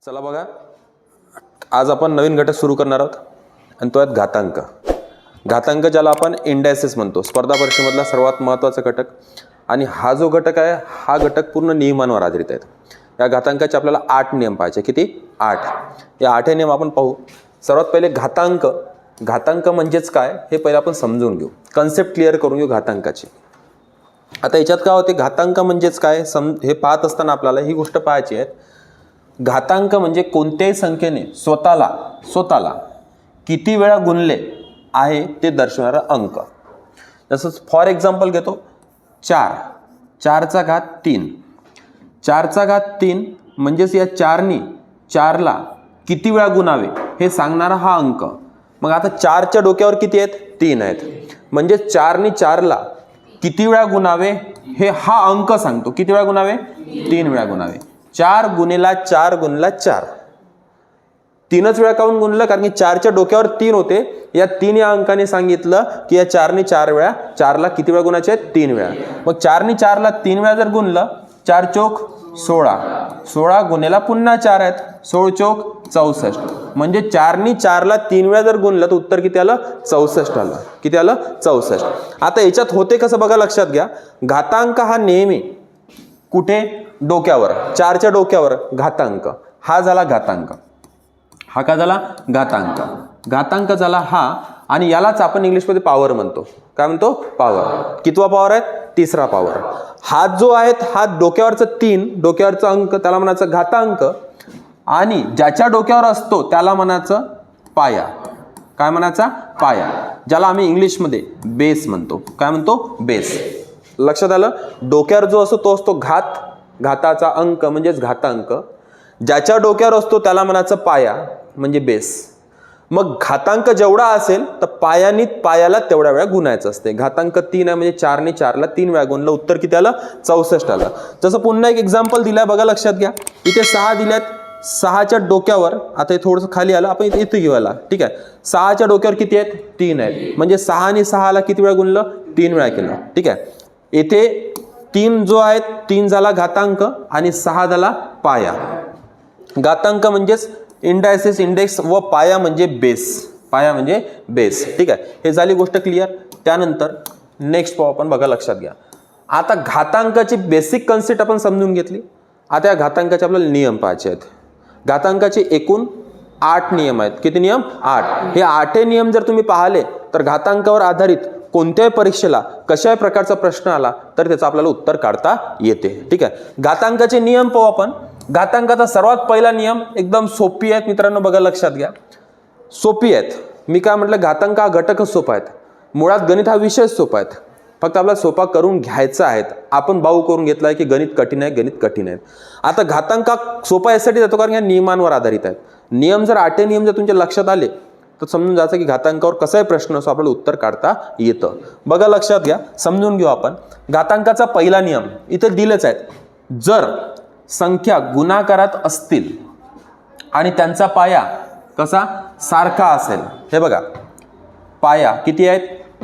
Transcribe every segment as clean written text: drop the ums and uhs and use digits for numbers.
चला बघा, आज आपण नवीन घटक सुरू करणार आहोत आणि तो आहे घातांक. घातांक ज्याला आपण इंडायसेस म्हणतो, स्पर्धा परीक्षेमधला सर्वात महत्त्वाचा घटक. आणि हा जो घटक आहे हा घटक पूर्ण नियमांवर आधारित आहेत. या घातांकाचे आपल्याला 8 नियम पाहिजे. किती? 8. या 8 नियम आपण पाहू. सर्वात पहिले घातांक. घातांक म्हणजेच काय हे पहिले आपण समजून घेऊ, कन्सेप्ट क्लिअर करून घेऊ घातांकाची. आता याच्यात काय होते, घातांक म्हणजेच काय हे पाहत असताना आपल्याला ही गोष्ट पाहायची आहे. घातांक म्हणजे कोणत्याही संख्येने स्वतःला किती वेळा गुणले आहे ते दर्शवणारा अंक. जसं फॉर एक्झाम्पल घेतो 4. 4चा घात 3. 4चा घात 3 म्हणजेच या 4नी 4ला किती वेळा गुणावे हे सांगणारा हा अंक. मग आता 4च्या डोक्यावर किती आहेत? 3 आहेत. म्हणजे 4नी 4ला किती वेळा गुणावे हे हा अंक सांगतो. किती वेळा गुणावे? 3 वेळा गुणावे. 4 गुणिला 4 गुणिला 4. 3च वेळा काऊन गुणलं? कारण की 4च्या डोक्यावर 3 होते. या 3 या अंकाने सांगितलं की या 4नी 4 वेळा 4ला किती वेळा गुणायचे आहेत? 3 वेळा. मग 4नी 4ला 3 वेळा जर गुणलं, 4 चोक 16. 16 गुणिला पुन्हा 4 आहेत, 16 चोक 64. म्हणजे 4नी 4ला 3 वेळा जर गुणलं तर उत्तर किती आलं? 64 आलं. किती आलं? 64. आता याच्यात होते कसं बघा, लक्षात घ्या. घातांक हा नेहमी कुठे? डोक्यावर, 4च्या डोक्यावर घातांक. हा झाला घातांक. हा काय झाला? घातांक. घातांक झाला हा. आणि यालाच आपण इंग्लिशमध्ये पॉवर म्हणतो. काय म्हणतो? पॉवर. कितवा पॉवर आहे? 3रा पॉवर. हा जो आहे हा डोक्यावरचा 3, डोक्यावरचा अंक त्याला म्हणायचं घातांक. आणि ज्याच्या डोक्यावर असतो त्याला म्हणायचं पाया. काय म्हणायचा? पाया. ज्याला आम्ही इंग्लिशमध्ये बेस म्हणतो. काय म्हणतो? बेस. लक्षात आलं? डोक्यावर जो असतो तो असतो घात, घाताचा अंक म्हणजेच घातांक. ज्याच्या डोक्यावर असतो त्याला म्हणायचं पाया म्हणजे बेस. मग घातांक जेवढा असेल तर पायाला तेवढ्या वेळा गुणायचं असते. घातांक 3 आहे म्हणजे 4नी 4ला 3 वेळा गुणलं, उत्तर किती आलं? 64 आलं. जसं पुन्हा एक एक्झाम्पल दिलाय बघा, लक्षात घ्या. इथे 6 दिल्यात. 6च्या डोक्यावर, आता हे थोडंसं खाली आलं, आपण इथे घेऊ याला. ठीक आहे. 6च्या डोक्यावर किती आहेत? 3 आहेत. म्हणजे 6नी 6ला किती वेळा गुणलं? 3 वेळा केलं. ठीक आहे. येथे 3 जो आहे 3 झाला घातांक आणि 6 झाला पाया. घातांक म्हणजेच इंडायसेस, इंडेक्स व पाया म्हणजे बेस. पाया म्हणजे बेस. ठीक आहे. हे झाली गोष्ट क्लिअर. त्यानंतर नेक्स्ट पाहू आपण बघा, लक्षात घ्या. आता घातांकाची बेसिक कन्सेप्ट आपण समजून घेतली. आता या घातांकाचे आपल्याला नियम पाहायचे आहेत. घातांकाचे एकूण 8 नियम आहेत. किती नियम? 8. हे 8 नियम जर तुम्ही पाहिले तर घातांकावर आधारित कोणत्याही परीक्षेला कशाही प्रकारचा प्रश्न आला तर त्याचं आपल्याला उत्तर काढता येते. ठीक आहे. घातांकाचे नियम पाहू आपण. घातांकाचा सर्वात पहिला नियम एकदम सोपी आहेत मित्रांनो, बघा लक्षात घ्या. सोपी आहेत. मी काय म्हटलं, घातांक हा घटकच सोपा आहेत. मुळात गणित हा विषय सोपा आहेत. फक्त आपल्याला सोपा करून घ्यायचा आहे. आपण बाऊ करून घेतला आहे की गणित कठीण आहे, गणित कठीण आहेत. आता घातांक सोपा यासाठी जातो कारण या नियमांवर आधारित आहेत. नियम जर 8 नियम जर तुमच्या लक्षात आले तर समजून जायचं की घातांकावर कसाही प्रश्न असो आपल्याला उत्तर काढता येतं. बघा लक्षात घ्या, समजून घेऊ आपण. घातांकाचा पहिला नियम इथे दिलेच आहेत. जर संख्या गुणाकारात असतील आणि त्यांचा पाया कसा? सारखा असेल. हे बघा, पाया किती आहेत?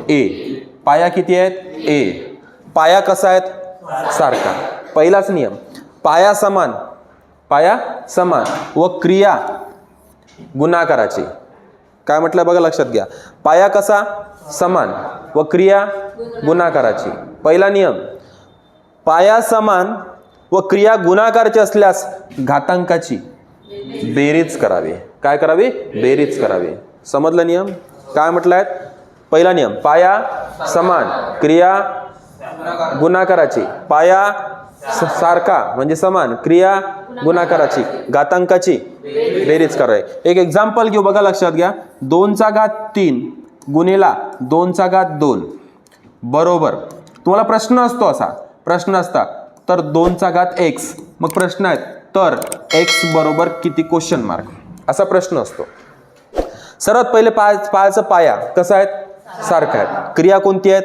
ए. पाया किती आहेत? ए. पाया कसा आहेत? सारखा. पहिलाच नियम. पाया समान व क्रिया गुणाकाराची. काय म्हटलं बघा, लक्षात घ्या. पाया कसा? समान व क्रिया गुणाकाराची. पहिला नियम. पाया समान व क्रिया गुणाकाराची असल्यास घातांकाची बेरीज करावी. काय करावी? बेरीज करावी. समजलं नियम? काय म्हटलंय? पहिला नियम. पाया समान, क्रिया गुणाकाराची. पाया सारखा म्हणजे समान, क्रिया गुणाकाराची, घातांकाची बेरीज करावी. एक एक्झाम्पल घेऊ बघा, लक्षात घ्या. 2चा घात 3 गुणिला 2चा घात 2 बरोबर. तुम्हाला प्रश्न असतो, असा प्रश्न असता तर 2चा घात x. मग प्रश्न आहेत तर x बरोबर किती? Question mark. असा प्रश्न असतो. सर्वात पहिले पायाचा पाया कसा आहे? सारखा आहे. क्रिया कोणती आहेत?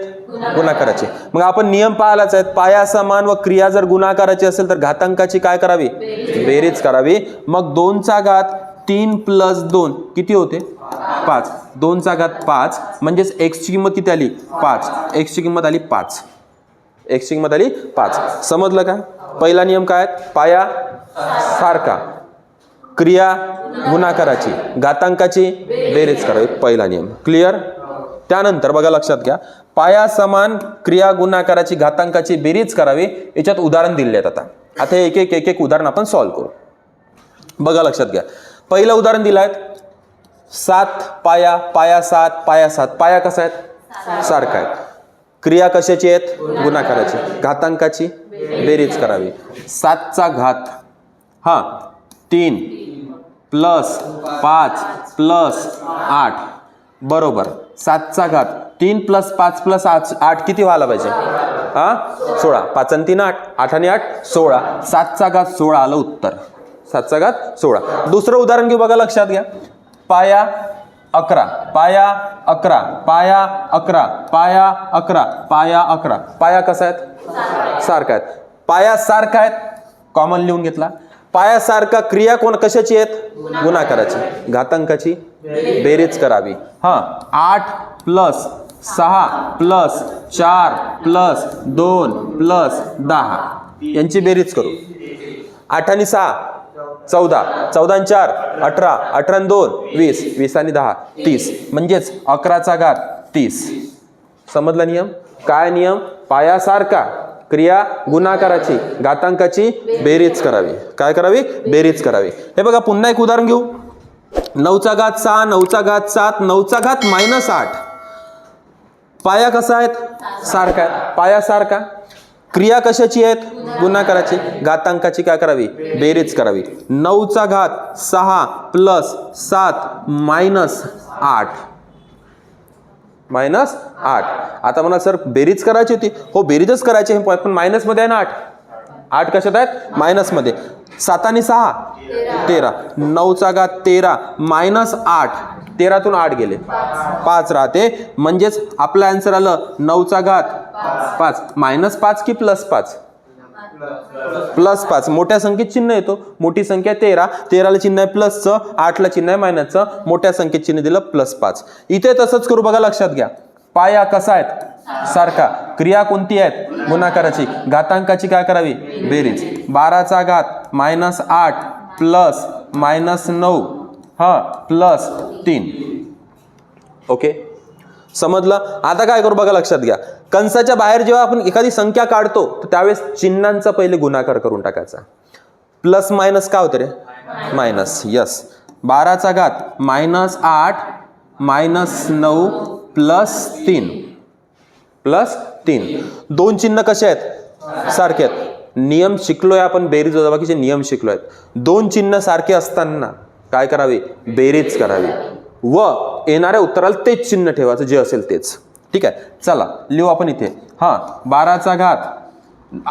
गुणाकाराची. मग आपण नियम पाहायलाच आहेत. पाया समान व क्रिया जर गुणाकाराची असेल तर घातांकाची काय करावी? बेरीज करावी. मग 2चा घात 3 + 2 किती होते? 5. 2चा घात 5 म्हणजेच x ची किंमत किती आली? 5. x ची किंमत आली 5. x ची किंमत आली 5. समजलं का? पहिला नियम काय? पाया सारखा, क्रिया गुणाकाराची घातांकाची बेरीज करावी, पहिला नियम क्लिअर. त्यानंतर बघा लक्षात घ्या, पाया समान क्रिया गुणाकाराची घातांकाची बेरीज करावी. याच्यात उदाहरण दिले आहेत. आता एक एक उदाहरण आपण सॉल्व्ह करू. बघा लक्षात घ्या, पहिलं उदाहरण दिलं आहे 7 पाया, पाया 7, पाया 7. पाया कसा आहेत? सारखा आहेत. क्रिया कशाची आहेत? गुणाकाराची. घातांकाची बेरीज करावी. 7चा घात 3 प्लस 5 प्लस 8 बरोबर 7चा घात 3 प्लस 5 प्लस 8 किती व्हायला पाहिजे? 16. 5 आणि 3 8, 8 आणि 8 16. 7चा घात 16 आलं उत्तर. 7चा घात 16. दुसरं उदाहरण घेऊ. बघा लक्षात घ्या, पाया 11, पाया 11, पाया 11, पाया 11, पाया 11. पाया कसा आहेत? सारखा आहेत. पाया सारखा आहेत, कॉमन लिहून घेतला. पाया सारखा क्रिया कशाची आहेत? गुणाकाराची. घातांकाची बेरीज करावी. 8 प्लस 6 प्लस 4 प्लस 2 प्लस 10 यांची बेरीज करू. 8 आणि 6 14, 14 आणि 4 18, 18 आणि 2 20, 20 आणि 10 30, म्हणजेच 11चा घात 30. समजला नियम? काय नियम? पाया सारखा क्रिया गुणाकाराची घातांकाची बेरीज करावी. काय करावी? बेरीज करावी. हे बघा, पुन्हा एक उदाहरण घेऊ. 9चा घात 6, 9चा घात 7, 9चा घात -8. पाया कसा आहेत? सारखा आहे. पाया सारखा. क्रिया कशाची आहेत? गुणाकाराची. घातांकाची काय करावी? बेरीज करावी. 9चा घात 6 प्लस 7 -8 -8. आता मला सर बेरीज करायची होती. हो, बेरीजच करायची आहे, पण मायनस मध्ये आहे ना 8. 8 कशात आहेत? मायनस मध्ये. 7 आणि 6 13. 9चा घात 13 -8. 13तून 8 गेले 5 राहते. म्हणजेच आपलं आन्सर आलं 9चा घात 5. -5 की +5? +5. मोठ्या संख्येत चिन्ह येतो. मोठी संख्या 13. 13ला चिन्ह आहे प्लसचं, 8ला चिन्ह आहे मायनसचं. मोठ्या संख्येत चिन्ह दिलं +5. इथे तसंच करू. बघा लक्षात घ्या, पाया कसा आहेत? सारखा. क्रिया कोणती आहेत? गुणाकाराची. घातांकाची काय करावी? बेरीज. 12चा घात -8 प्लस -9 प्लस 3. ओके, समजलं? आता काय करू? बघा लक्षात घ्या, कंसाच्या बाहेर जेव्हा आपण एखादी संख्या काढतो तर त्यावेळेस चिन्हांचा पहिले गुणाकार करून टाकायचा. प्लस मायनस काय होतं रे? मायनस. यस. 12चा घात -8 -9 प्लस 3 दोन चिन्ह कसे आहेत? सारखे आहेत. नियम शिकलोय आपण, बेरीज वजाबाकीचे नियम शिकलोय. दोन चिन्ह सारखे असताना काय करावे? बेरीज करावी व येणाऱ्या उत्तराला तेच चिन्ह ठेवायचं, जे असेल तेच. ठीक आहे, चला लिहू आपण इथे. 12चा घात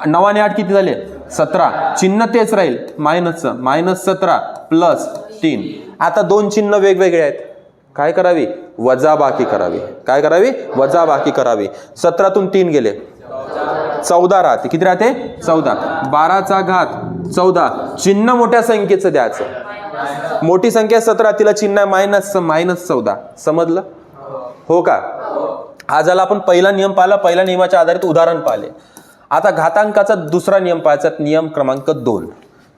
9 आणि 8 किती झाले? 17. चिन्ह तेच राहील मायनसचं. -17 प्लस 3. आता दोन चिन्ह वेगवेगळे आहेत. काय करावी? वजाबाकी करावी. काय करावी? वजाबाकी करावी. 17तून 3 गेले 14 राहते. किती राहते? 14. 12चा घात 14. चिन्ह मोठ्या संख्येचं द्यायचं. मोठी संख्या 17, तिला चिन्ह आहे -14. समजलं? हो का? हा झाला आपण पहिला नियम पाहिला. पहिल्या नियमाच्या आधारित उदाहरण पाहिले. आता घातांकाचा दुसरा नियम पाहायचा, नियम क्रमांक 2.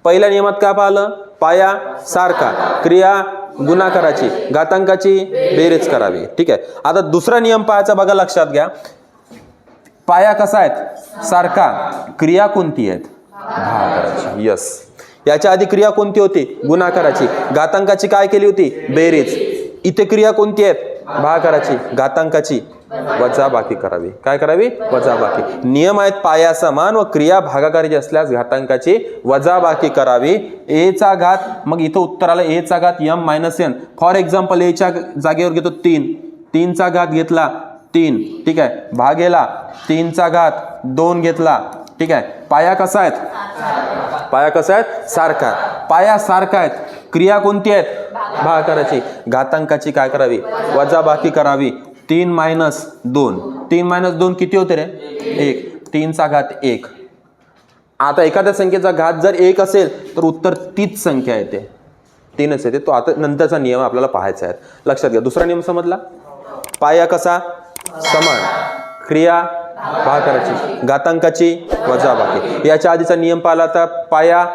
पहिल्या नियमात काय पाहिलं? पाया सारखा क्रिया गुणाकाराची घातांकाची बेरीज करावी. ठीक आहे, आता दुसरा नियम पाहायचा. बघा लक्षात घ्या, पाया कसा आहेत? सारखा. क्रिया कोणती आहेत? भागाकाराची. यस. याच्या आधी क्रिया कोणती होती? गुणाकाराची. घातांकाची काय केली होती? बेरीज. इथे क्रिया कोणती आहेत? भागाकाराची. घातांकाची वजाबाकी करावी. काय करावी? वजाबाकी. नियम आहेत पाया समान व क्रिया भागाकाराची असल्यास घातांकाची वजाबाकी करावी. ए चा घात, मग इथं उत्तराला ए चा घात m-n. फॉर एक्झाम्पल ए च्या जागेवर घेतो 3. 3चा घात घेतला 3. ठीक आहे, भागेला 3चा घात 2 घेतला. ठीक आहे, पाया कसा आहेत? पाया कसा आहेत? सारखा. पाया सारखा आहेत. क्रिया कोणती आहेत? भागाकाराची. घातांकाची काय करावी? वजाबाकी करावी. 3 - 2. 3 - 2 किती होते रे? 1. 3चा घात 1. आता एखाद्या संख्येचा घात जर 1 असेल तर उत्तर तीच संख्या येते, 3च येते. तो आता नंतरचा नियम आपल्याला पाहायचा आहे. लक्षात घ्या. दुसरा नियम समजला? पाया कसा? समान. क्रिया भागाकाराची. घातांकाची वजाबाकी. याच्या आधीचा नियम पाहिला तर पाया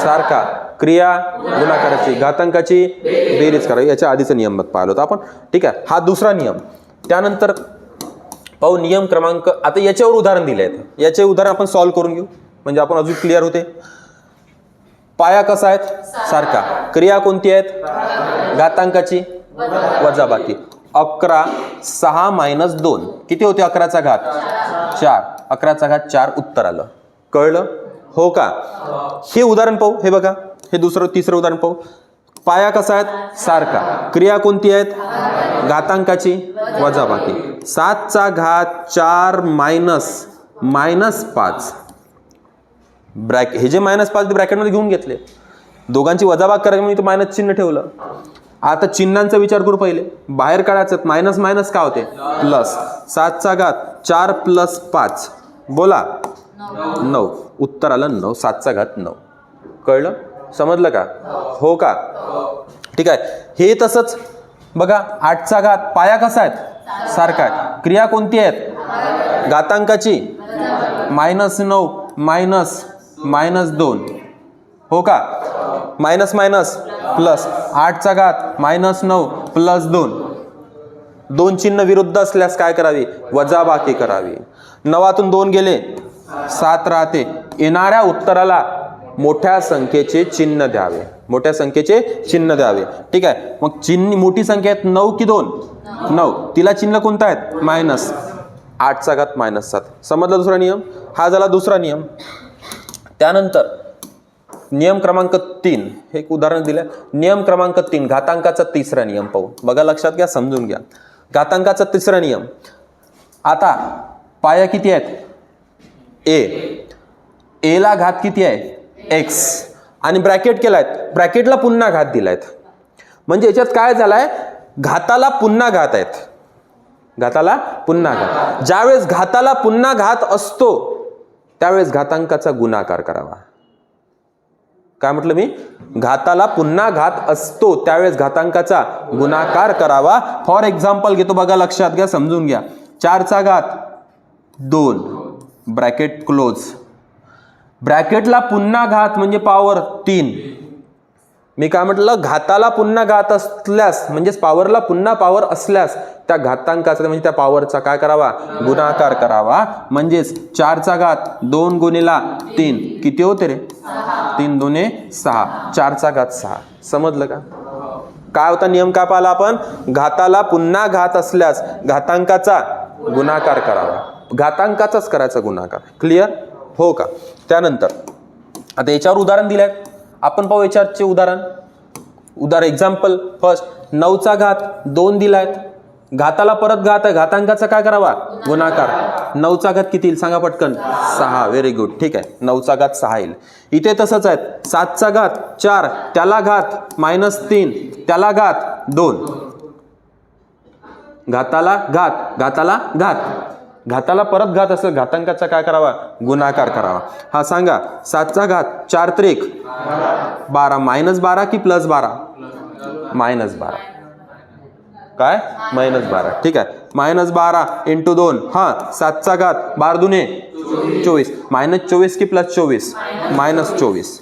सारखा क्रिया गुणाकाराची घातांकाची बेरीज करावी, याच्या आधीचा नियम पाहिला होता आपण. ठीक आहे, हा दुसरा नियम. त्यानंतर पाहू नियम क्रमांक, आता याच्यावर उदाहरण दिले आहेत, याचे उदाहरण आपण सॉल्व्ह करून घेऊ म्हणजे आपण अजून क्लिअर होते. पाया कसा आहे सारखा, क्रिया कोणती आहेत घातांकाची वजाबाकी. 11 6 - 2 किती होते, 11चा घात 4, 11चा घात 4 उत्तर आलं. कळलं हो का. हे उदाहरण पाहू, हे बघा, हे तिसरं उदाहरण पाहू. पाया कसा आहे सारखा, क्रिया कोणती आहेत घातांकाची वजाबाकी. 7चा घात 4 -5 हे जे -5 ते ब्रॅकेटमध्ये घेऊन घेतले, दोघांची वजाबाकी करायची म्हणून इथं मायनस चिन्ह ठेवलं. आता चिन्हांचा विचार करू, पहिले बाहेर काढायचं, मायनस मायनस काय होते प्लस. 7चा घात 4 + 5 बोला 9 उत्तर आलं 9, 7चा घात 9. कळलं समजलं का हो का. ठीक आहे, हे तसंच बघा 8चा घात, पाया कसा आहे सारखा आहे, क्रिया कोणती आहेत घातांकाची -9 -2 हो का, मायनस मायनस प्लस. 8चा घात -9 + 2, दोन चिन्ह विरुद्ध असल्यास काय करावी वजाबाकी करावी. 9तून 2 गेले 7 राहते. येणाऱ्या उत्तराला मोठ्या संख्येचे चिन्ह द्यावे, मोठ्या संख्येचे चिन्ह द्यावे. ठीक आहे, मग चिन्ह मोठी संख्या आहेत 9 की 2 9, तिला चिन्ह कोणतं आहे मायनस. 8चा घात -7. समजला दुसरा नियम, हा झाला दुसरा नियम. त्यानंतर नियम क्रमांक 3, हे एक उदाहरण दिलं. नियम क्रमांक 3 घातांकाचा तिसरा नियम पाहू. बघा लक्षात घ्या, समजून घ्या. घातांकाचा तिसरा नियम. आता पाया किती आहेत ए ला घात किती आहे x आणि ब्रॅकेट केलाय, ब्रॅकेटला पुन्हा घात दिलायत. म्हणजे याच्यात काय झालाय घाताला पुन्हा घात आहेत, घाताला पुन्हा घात. ज्यावेळेस घाताला पुन्हा घात असतो त्यावेळेस घातांकाचा गुणाकार करावा. काय म्हटलं मी, घाताला पुन्हा घात असतो त्यावेळेस घातांकाचा गुणाकार करावा. फॉर एक्झाम्पल घेतो, बघा लक्षात घ्या, समजून घ्या. 4चा घात 2 ब्रॅकेट क्लोज, ब्रॅकेटला पुन्हा घात म्हणजे पॉवर 3. मी काय म्हटलं, घाताला पुन्हा घात असल्यास म्हणजेच पॉवरला पुन्हा पॉवर असल्यास त्या घातांकाचा म्हणजे त्या पॉवरचा काय करावा गुणाकार करावा. म्हणजेच 4चा घात 2 × 3 किती होते रे 3 × 2 = 6, 4चा घात 6. समजलं का. काय होता नियम, काय पाहिला आपण, घाताला पुन्हा घात असल्यास घातांकाचा गुणाकार करावा, घातांकाचाच करायचा गुणाकार. क्लिअर हो का. त्यानंतर आता याच्यावर उदाहरण दिलंय, आपण पाहू याच्यावरचे उदाहरण. एक्झाम्पल फर्स्ट, 9चा घात 2 दिलाय, घाताला परत घात आहे, घातांकाचा काय करावा गुणाकार. 9चा घात किती येईल सांगा पटकन 6. Very good. ठीक आहे, 9चा घात 6 येईल. इथे तसंच आहे, 7चा घात 4 त्याला घात -3 त्याला घात 2, घाताला घात घाताला घात, घाताला परत घात असेल घातांकाचा काय करावा गुणाकार करावा. हा सांगा, 7चा घात 4 × 3 = 12, -12 की +12 -12, काय -12. ठीक आहे, -12 × 2, हा 7चा घात 12 × 2 = 24, -24 की +24 -24.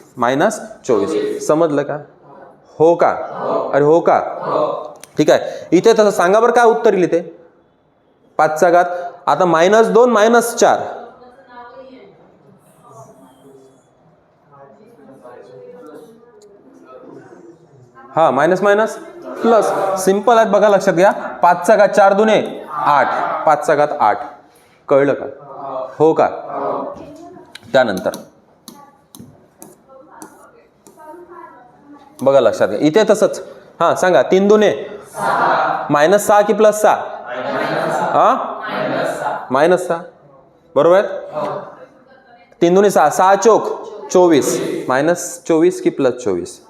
समजलं का हो का. अरे हो का. ठीक आहे, इथे तसं सांगा बरं काय उत्तर येईल इथे. 5चा घात, आता -2 -4, हा मायनस मायनस प्लस. सिंपल आहे, बघा लक्षात घ्या. 5चा घात 4 × 2 = 8, 5चा घात 8. कळलं का हो का. त्यानंतर बघा लक्षात घ्या, इथे तसंच. हा सांगा, 3 × 2 = -6 की +6 हा -6 बरोबर आहे. 3 × 2 = 6, 6 चोक 24, -24 की +24.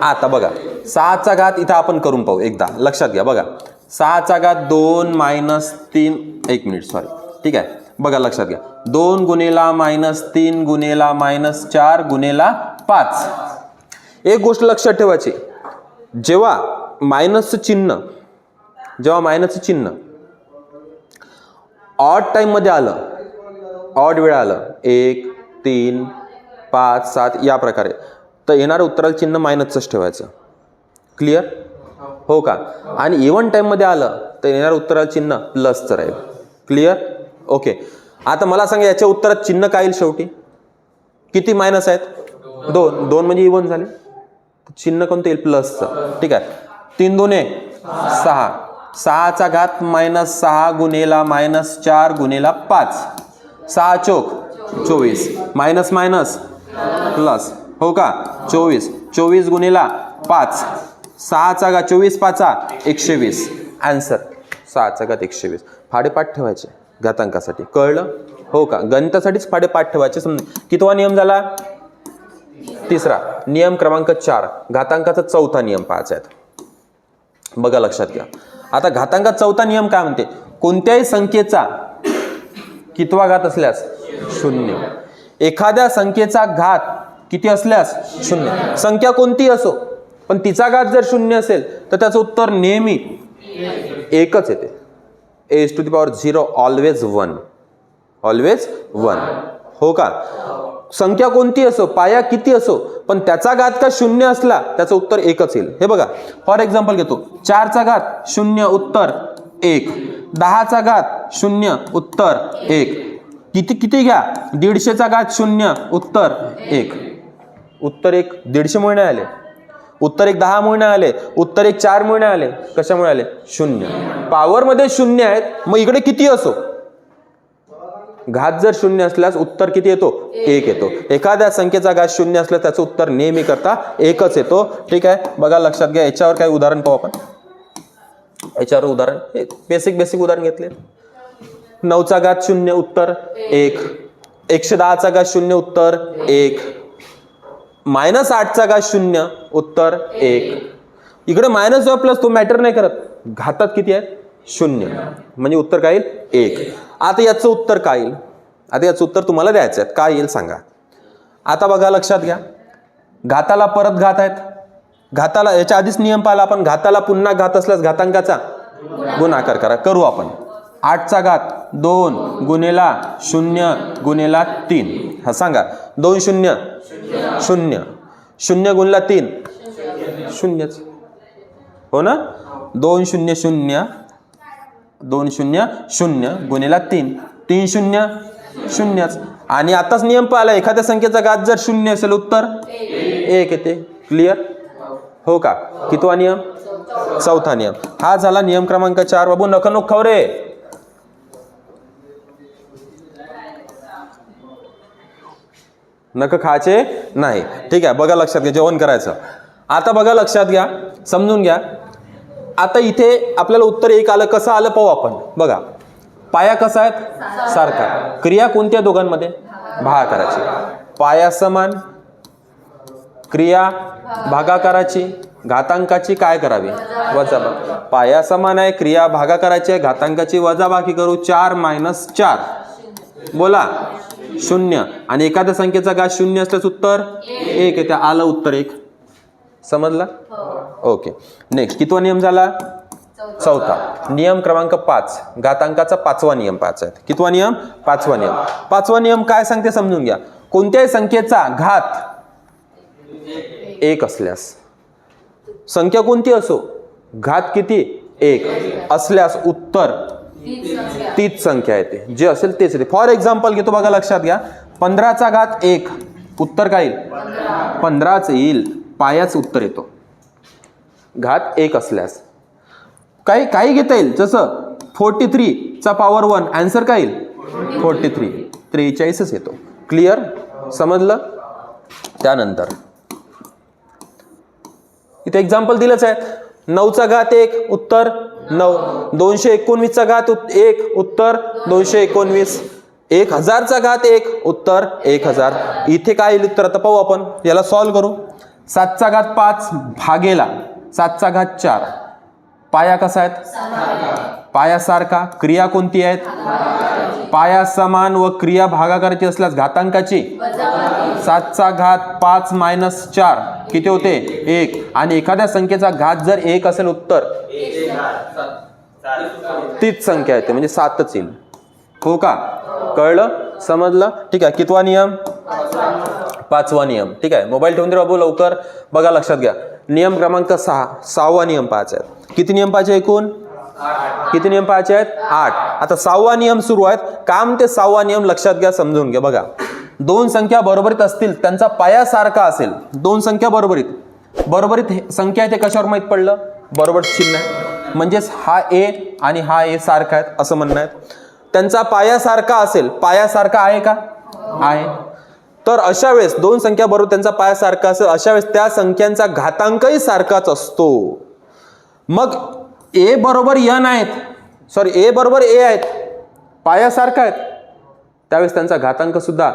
आता बघा 6चा घात इथं आपण करून पाहू एकदा, लक्षात घ्या. बघा 6चा घात 2 - 3, 1 मिनिट सॉरी. ठीक आहे, बघा लक्षात घ्या. 2 × -3 × -4 × 5. एक गोष्ट लक्षात ठेवायची, जेव्हा मायनसचं चिन्ह ऑड टाइम मध्ये आलं, ऑड वेळा आलं 1 3 5 7 या प्रकारे, तर येणाऱ्या उत्तराला चिन्ह मायनसच ठेवायचं. क्लिअर हो का. आणि इव्हन टाईममध्ये आलं तर येणाऱ्या उत्तराला चिन्ह प्लसचं राहील. Clear okay. आता मला सांगा याच्या उत्तरात चिन्ह काय येईल शेवटी. किती मायनस आहेत. 2. 2 म्हणजे इव्हन झाले. चिन्ह कोणतं येईल प्लसचं. ठीक आहे. 3 2 6. 6चा घात -6 गुणेला -4 गुणेला 5. 6 चोक 24. मायनस मायनस प्लस हो का. 24. 24 गुणेला 5. 6चा घात 24 5 120. आन्सर 6चा घात 120. फाडेपाठ ठेवायचे घातांकासाठी. कळलं हो का. गणितासाठीच फाडेपाठ ठेवायचे. समजा कितवा नियम झाला. तिसरा. नियम क्रमांक 4 घातांकाचा चौथा नियम पाहायचा आहे. बघा लक्षात घ्या. आता घातांकात चौथा नियम काय म्हणते. कोणत्याही संख्येचा कितवा घात असल्यास 0. एखाद्या संख्येचा घात किती असल्यास 0. संख्या कोणती असो पण तिचा घात जर 0 असेल तर त्याचं उत्तर नेहमी एकच येते. a⁴ always 1. ऑलवेज 1 हो का. संख्या कोणती असो पाया किती असो पण त्याचा घात का 0 असला त्याचं उत्तर एकच येईल. हे बघा फॉर एक्झाम्पल घेतो. 4चा घात 0 उत्तर 1. 10चा घात 0 उत्तर 1. किती घ्या. 150चा घात 0 उत्तर 1. उत्तर 1 150 मुळे नाही आले. उत्तर 1 10 मुळे नाही आले. उत्तर 1 4 मुळे नाही आले. कशामुळे आले 0. पॉवरमध्ये 0 आहेत. मग इकडे किती असो घात जर 0 असल्यास उत्तर किती येतो 1 येतो. एखाद्या संख्येचा घात 0 असल्यास त्याचं उत्तर नेहमी करता एकच येतो. ठीक आहे. बघा लक्षात घ्या. याच्यावर काही उदाहरण पाहू आपण. याच्यावर उदाहरण बेसिक उदाहरण घेतले. 9चा घात 0 उत्तर 1. 110चा घात 0 उत्तर 1. -8चा घात 0 उत्तर 1. इकडे मायनस व प्लस तो मॅटर नाही करत. घातात किती आहे 0 म्हणजे उत्तर काय येईल 1. आता याचं उत्तर काय येईल. आता याचं उत्तर तुम्हाला द्यायचं आहे. काय येईल सांगा. आता बघा लक्षात घ्या. घाताला परत घात आहेत. घाताला याच्या आधीच नियम पाहिला आपण. घाताला पुन्हा घात असल्यास घातांकाचा गुणाकार करा. करू आपण. 8चा घात 2 गुणेला 0 गुणेला 3. हा सांगा. 2 0 0 0 गुणला 3 0च हो ना. 2 0 0 2 0 0 गुणेला 3 3 0 0च. आणि आताच नियम पाहिला. एखाद्या संख्येचा घात जर 0 असेल उत्तर 1 येते. क्लिअर हो का. कितवा नियम चौथा नियम. हा झाला नियम क्रमांक 4. बाबू नख खवरे. नख खायचे नाही. ठीक आहे. बघा लक्षात घ्या. जेवण करायचं. आता बघा लक्षात घ्या. समजून घ्या. आता इथे आपल्याला उत्तर 1 आलं. कसं आलं पाहू आपण. बघा पाया कसा आहे सारखा. क्रिया कोणत्या दोघांमध्ये भागाकाराची. पाया समान. क्रिया भागाकाराची. घातांकाची काय करावी वजाबाकी. पाया समान आहे. क्रिया भागाकाराची आहे. घातांकाची वजाबाकी करू. 4 - 4 बोला 0. आणि एखाद्या संख्येचा घात 0 असल्यास उत्तर 1 येते. आलं उत्तर 1. समजला ओके. नेक्स्ट कितवा नियम झाला चौथा. नियम क्रमांक 5 घातांकाचा 5वा नियम पाहायचा आहे. कितवा नियम 5वा नियम. 5वा नियम काय सांगते समजून घ्या. कोणत्याही संख्येचा घात 1 असल्यास संख्या कोणती असो घात किती 1 असल्यास उत्तर तीच संख्या येते. जे असेल तेच येते. फॉर एक्झाम्पल घेतो. बघा लक्षात घ्या. 15चा घात 1 उत्तर काय येईल 15च येईल. पायाच उत्तर येतो घात 1 असल्यास. काही घेता येईल. जसं 43चा पॉवर 1 आन्सर काय येईल 43 43च येतो. क्लिअर समजलं. त्यानंतर इथे एक्झाम्पल दिलंच आहे. 9चा घात 1 उत्तर 9. 219चा घात 1 उत्तर 219. 1000चा घात 1 उत्तर 1000. इथे काय येईल उत्तर आता पाहू आपण. याला सॉल्व्ह करू. 7चा घात 5 भागेला 7चा घात 4. पाया कसा आहे पाया सारखा. क्रिया कोणती आहेत पाया समान व क्रिया भागाकाराची असल्यास घातांकाची 7चा घात 5 - 4 किती होते 1. आणि एखाद्या संख्येचा घात जर 1 असेल उत्तर तीच संख्या येते म्हणजे 7च येईल. हो का. कळलं समजलं. ठीक आहे. कितवा नियम 5वा नियम. ठीक आहे, मोबाईल ठेवून दे बाबू लवकर, बघा लक्षात घ्या. नियम क्रमांक 6, 6वा नियम पाहायचा आहे. किती नियम पाहायचे एकूण? किती नियम पाहायचे आहेत? 8. आता 6वा नियम सुरू आहेत. काम ते 6वा नियम लक्षात घ्या, समजून घ्या. बघा, दोन संख्या बरोबरीत असतील, त्यांचा पाया सारखा असेल. दोन संख्या बरोबरीत संख्या आहे ते कशावर माहित पडलं? बरोबर चिन्ह आहे, म्हणजेच हा ए आणि हा ए सारखा आहेत असं म्हणणं आहे. त्यांचा पाया सारखा असेल, पाया सारखा आहे का? आहे. तर अशा वेळेस दोन संख्या बरोबर त्यांचा पाया सारखा असेल, अशा वेळेस त्या संख्यांचा घातांकही सारखाच असतो. मग ए बरोबर n आहेत, सॉरी ए बरोबर ए आहेत, पाया सारखा आहेत, त्यावेळेस त्यांचा घातांक सुद्धा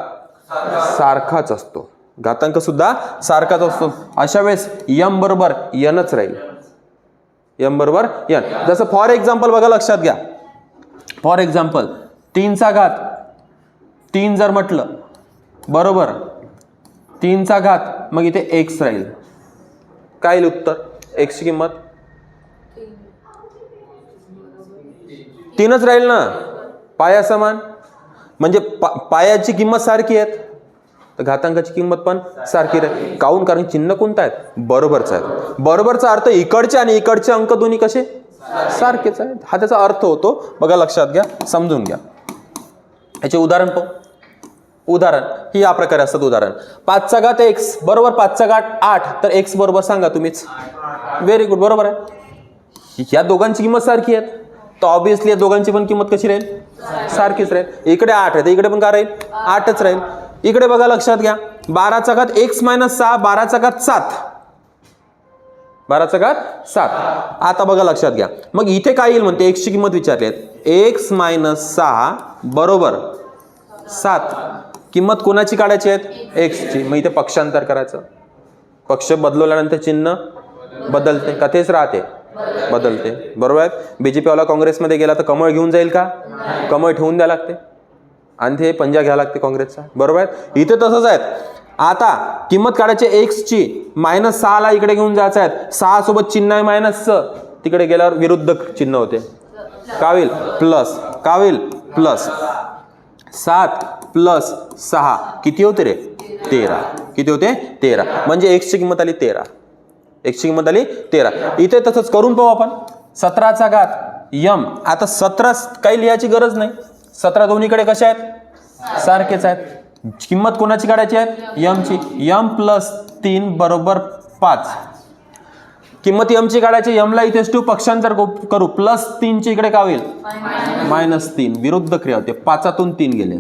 सारखाच असतो. घातांक सुद्धा सारखाच असतो. अशा वेळेस m बरोबर nच राहील. m बरोबर n. जसं फॉर एक्झाम्पल बघा, लक्षात घ्या. फॉर एक्झाम्पल 3 चा घात 3 जर म्हटलं, बरोबर 3 चा घात, मग इथे x राहील. काय येईल उत्तर? x ची किंमत 3च राहील ना, पाया समान, म्हणजे पायाची किंमत सारखी आहे, तर घातांकाची किंमत पण सारखी राहील. काहून? कारण चिन्ह कोणतं आहे? बरोबरचं आहे. बरोबरचा अर्थ इकडचे आणि इकडचे अंक दोन्ही कसे? सारखेच आहेत. हा त्याचा अर्थ होतो. बघा लक्षात घ्या, समजून घ्या. याचे उदाहरण पाहू. उदाहरण ही या प्रकारे असतात. उदाहरण 5 चा घात x बरोबर 5 चा घात 8, तर x बरोबर सांगा तुम्हीच. व्हेरी गुड, बरोबर आहे. या दोघांची किंमत सारखी आहे, तर ऑब्विसली या दोघांची पण किंमत कशी राहील? सारखीच राहील. इकडे 8 आहे, तर इकडे पण काय राहील? 8च राहील. इकडे बघा लक्षात घ्या, 12 चा घात x - 6, 12 चा घात 7, 12 चा घात 7. आता बघा लक्षात घ्या, मग इथे काय येईल म्हणते? x ची किंमत विचारली आहे. x - 6 बरोबर 7. किंमत कोणाची काढायची आहे? x ची. मग इथे पक्षांतर करायचं. पक्ष बदलवल्यानंतर चिन्ह बदलते का? तेच राहते? बदलते. बरोबर आहे. बीजेपी वाला काँग्रेसमध्ये गेला तर कमळ घेऊन जाईल का? कमळ ठेवून द्यावं लागते आणि ते पंजा घ्यावं लागते काँग्रेसचा. बरोबर आहे. इथे तसंच आहे. आता किंमत काढायची x ची, -6 ला इकडे घेऊन जायचं आहे. 6 सोबत चिन्ह आहे मायनसचं, तिकडे गेल्यावर विरुद्ध चिन्ह होते. का होईल? प्लस. का होईल? प्लस. 7 + 6 किती होते रे? 13. किती होते? 13. म्हणजे x ची किंमत आली 13. x ची किंमत आली 13. इथे तसंच करून पाहू आपण. 17 चा घात m. आता 17 काही लिहायची गरज नाही, 17 दोन्हीकडे कशा आहेत? सारखेच आहेत. किंमत कोणाची काढायची आहे? m ची. m + 3 बरोबर 5. किंमत m ची काढायची. m ला इथेच ठेवू, पक्षांतर करू. +3 ची इकडे काय होईल? -3. विरुद्ध क्रिया होते. 5तून 3 गेले,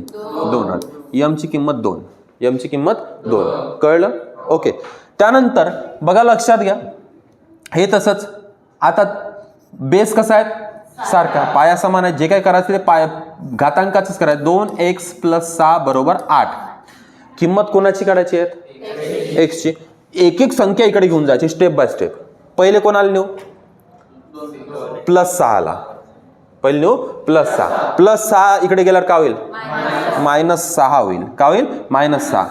2 राहते. m ची किंमत 2. m ची किंमत 2. कळलं? ओके. त्यानंतर बघा लक्षात घ्या, हे तसंच. आता बेस कसा आहे? सारखा, पाया समान आहे. जे काय करायचं ते पाया घातांकाचंच करायचं. 2x + 6 बरोबर 8. किंमत कोणाची काढायची आहे? x ची. एक एक संख्या इकडे घेऊन जायची स्टेप बाय स्टेप. पहिले कोणाला नेऊ? +6 ला. पहिले नेऊ +6. +6 इकडे गेल्यावर काय होईल? -6 होईल. का होईल? -6.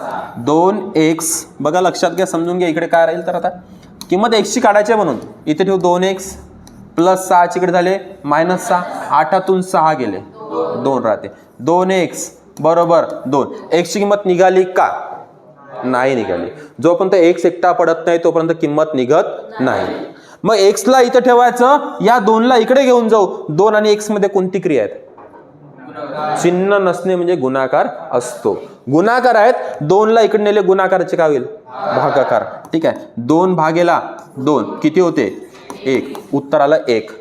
2x. बघा लक्षात घ्या, समजून घ्या. इकडे काय राहील? तर आता किंमत x ची काढायची आहे, म्हणून इथे ठेवू. 2x + 6 इकडे झाले -6. 8तून 6 गेले, 2 राहते. 2x बरोबर 2. x ची किंमत निघाली का? नाही निघाली. जोपर्यंत x एकटा पडत नाही तोपर्यंत किंमत निघत नाही. मग x ला इथे ठेवायचं, या 2 ला इकडे घेऊन जाऊ. 2 आणि x मध्ये कोणती क्रिया आहे? चिन्ह नसणे म्हणजे गुणाकार असतो. गुणाकार आहेत. 2 ला इकडे नेले, गुणाकाराचे काय होईल? भागाकार. ठीक आहे. 2 भागेला 2 किती होते? 1. उत्तर आलं 1.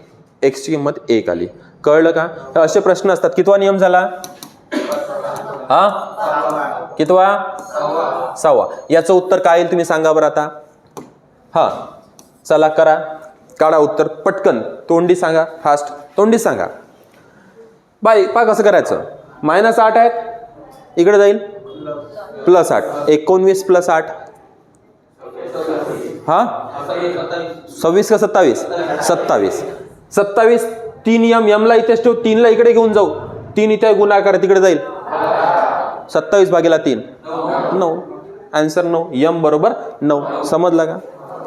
x ची किंमत 1 आली. कळलं का? तर असे प्रश्न असतात. कितवा नियम झाला? हा, कितवा? 6वा. याचं उत्तर काय येईल तुम्ही सांगा बरं आता. हा, चला करा, काढा उत्तर पटकन. तोंडी सांगा, फास्ट तोंडी सांगा. बाई पा कसं करायचं? -8 आहेत, इकडे जाईल +8. 19 + 8 हा 26 का 27? 27. 27. 3 m ला इथेच ठेवू. 3 ला इकडे घेऊन जाऊ. 3 इथे गुणाकार तिकडे जाईल. 27 भागेला 3 9. आन्सर 9. m बरोबर 9. समजला का?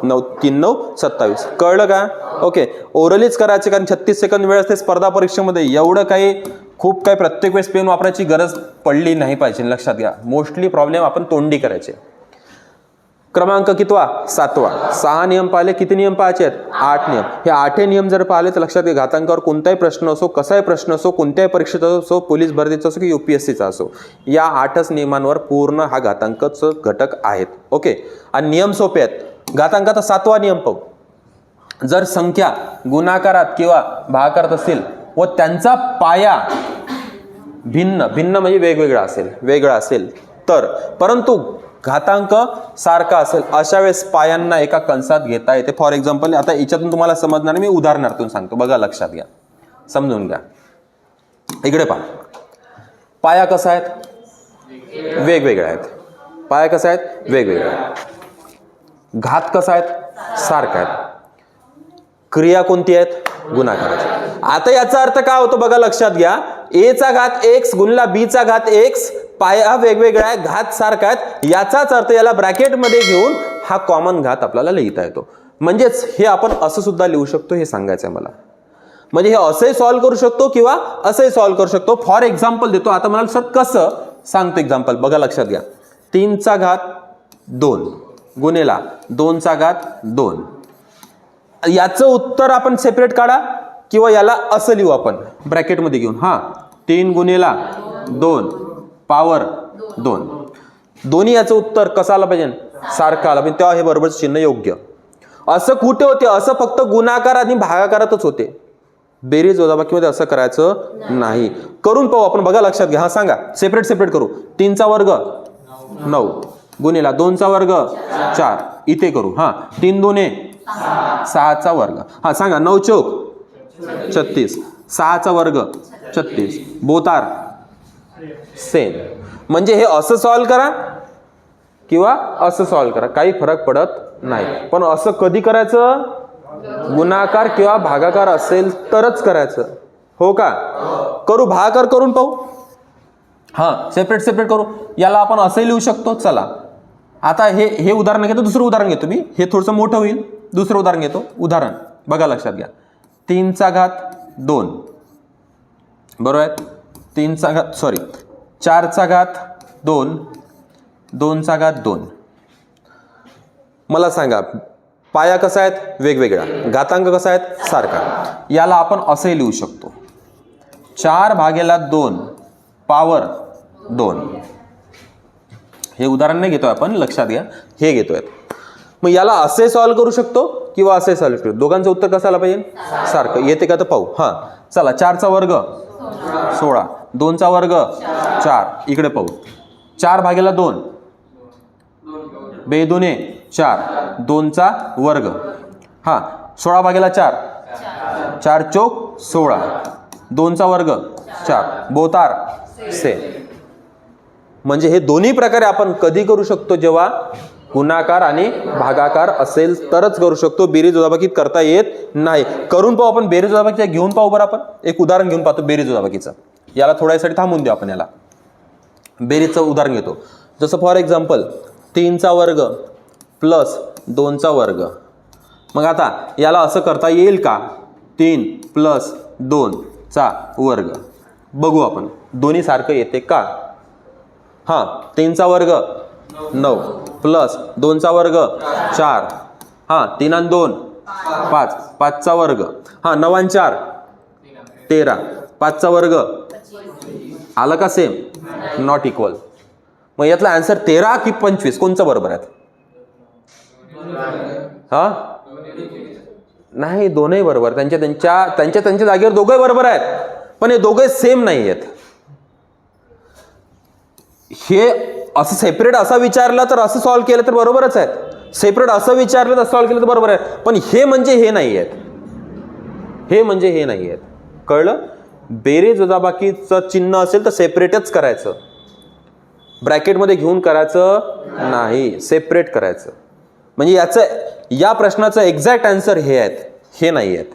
9 3 9 27. कळलं का? ओके. ओरलीच करायचे, कारण 36 सेकंद वेळ असते स्पर्धा परीक्षेमध्ये. एवढं काही खूप काही प्रत्येक वेळेस पेन वापरायची गरज पडली नाही पाहिजे. लक्षात घ्या, मोस्टली प्रॉब्लेम आपण तोंडी करायचे. क्रमांक कितवा? 7वा. 6 नियम पाहिले. किती नियम पाहायचे आहेत? 8 नियम. हे 8 नियम जर पाहिले तर लक्षात घ्या, घातांकावर कोणताही प्रश्न असो, कसाही प्रश्न असो, कोणत्याही परीक्षेचा असो, पोलीस भरतीचा असो की UPSCचा असो, या 8च नियमांवर पूर्ण हा घातांकाचं घटक आहेत. ओके. आणि नियम सोपे आहेत. घातांकाचा 7वा नियम पाहू. जर संख्या गुणाकारात किंवा भागाकारात असेल व त्यांचा पाया भिन्न म्हणजे वेगळा असेल तर, परंतु घातांक सारखा असेल, अशा वेळेस पायांना एका कंसात घेता येते. फॉर एक्झाम्पल, आता याच्यातून तुम्हाला समजणार नाही, मी उदाहरणातून सांगतो, बघा लक्षात घ्या, समजून घ्या. इकडे पहा, पाया कसा आहेत? वेगवेगळ्या आहेत. पाया कसा आहेत? वेगवेगळ्या आहेत. घात कसा आहेत? सारखा आहेत. क्रिया कोणती आहेत? गुणाकाराची. आता याचा अर्थ काय होतो बघा लक्षात घ्या, a चा घात x गुणला b चा घात x, पाया वेगवेगळा आहे, घात सारखा आहेत. याचाच अर्थ याला ब्रॅकेटमध्ये घेऊन हा कॉमन घात आपल्याला लिहिता येतो. म्हणजेच हे आपण असं सुद्धा लिहू शकतो, हे सांगायचं आहे मला. म्हणजे हे असंही सॉल्व्ह करू शकतो किंवा असंही सॉल्व्ह करू शकतो. फॉर एक्झाम्पल देतो, आता मला सर कसं सांगतो एक्झाम्पल, बघा लक्षात घ्या. 3 चा घात 2 गुणेला 2 चा घात 2. याचं उत्तर आपण सेपरेट काढा किंवा याला असं लिहू आपण ब्रॅकेटमध्ये घेऊन. 3 गुणेला 2 पॉवर 2. दोन्ही याचं उत्तर कसं आलं पाहिजे? सारखं आलं पाहिजे. तेव्हा हे बरोबर चिन्ह योग्य. असं कुठे होते? असं फक्त गुणाकार आणि भागाकारातच होते. बेरीज वजाबाकीमध्ये असं करायचं नाही. करून पाहू आपण, बघा लक्षात घ्या. सांगा, सेपरेट करू. 3 चा वर्ग 9 गुणेला 2 चा वर्ग 4. इथे करू. 3 2 6 चा वर्ग. सांगा, 9 चौक 36, 6 चा वर्ग 36, बोथ आर सेम. म्हणजे हे असं सॉल्व्ह करा किंवा असं सॉल्व्ह करा, काही फरक पडत नाही. पण असं कधी करायचं? गुणाकार किंवा भागाकार असेल तरच करायचं. हो का? करू, भागाकार करून पाहू. सेपरेट करू. याला आपण असंही लिहू शकतो. चला, आता हे उदाहरण घेतो. दुसरं उदाहरण घेतो मी, हे थोडंसं मोठं होईल. दुसरं उदाहरण घेतो. उदाहरण बघा लक्षात घ्या. 3 चा घात 2 बरोबर आहे. 3 चा घात 4 चा घात 2, 2 चा घात 2. मला सांगा, पाया कसा आहेत? वेगवेगळा. घातांक कसा आहेत? सारखा. याला आपण असंही लिहू शकतो, 4/2 पॉवर 2. हे उदाहरण नाही घेतोय आपण, लक्षात घ्या, हे घेतोय. मग याला असे सॉल्व्ह करू शकतो किंवा असे सॉल्व्ह करू. दोघांचं उत्तर कसं आलं पाहिजे? सारखं. येते का तर पाहू. चला, 4 चा वर्ग 16, 2 चा वर्ग 4. इकडे पाहू. 4/2 2 4, 2 चा वर्ग. 16/4, 4 चौक 16, 2 चा वर्ग 4, बोथ आर सेम. म्हणजे हे दोन्ही प्रकारे आपण कधी करू शकतो? जेव्हा गुणाकार आणि भागाकार असेल तरच करू शकतो. बेरीज वजाबाकीत करता येत नाही. करून पाहू आपण. बेरीज वजाबाकीचा घेऊन पाहू बरं. आपण एक उदाहरण घेऊन पाहतो बेरीज वजाबाकीचं. याला थोड्यासाठी थांबून देऊ आपण. याला बेरीजचं उदाहरण घेतो. जसं फॉर एक्झाम्पल, 3 चा वर्ग प्लस 2 चा वर्ग. मग आता याला असं करता येईल का? 3 प्लस 2 चा वर्ग. बघू आपण, दोन्ही सारखं येते का? 3 चा वर्ग 9 प्लस 2 चा वर्ग 4. 3 आणि 2 5, 5 चा वर्ग. 9 आणि 4 13, 5 चा वर्ग आलं का? Same, not equal. मग यातला आन्सर 13 की 25 कोणचं बरोबर आहे? नाही, दोनही बरोबर. त्यांच्या जागेवर दोघंही बरोबर आहेत, पण हे दोघे सेम नाही आहेत. हे असं सेपरेट असं विचारलं तर असं सॉल्व्ह केलं तर बरोबरच आहेत. सेपरेट असं विचारलं तर सॉल्व्ह केलं तर बरोबर आहे. पण हे म्हणजे हे नाही आहेत. हे म्हणजे हे नाही आहेत. कळलं? बेरीज वजाबाकीचं चिन्ह असेल तर सेपरेटच करायचं, ब्रॅकेटमध्ये घेऊन करायचं नाही, सेपरेट करायचं. म्हणजे या प्रश्नाचं एक्झॅक्ट आन्सर हे आहेत, हे नाही आहेत.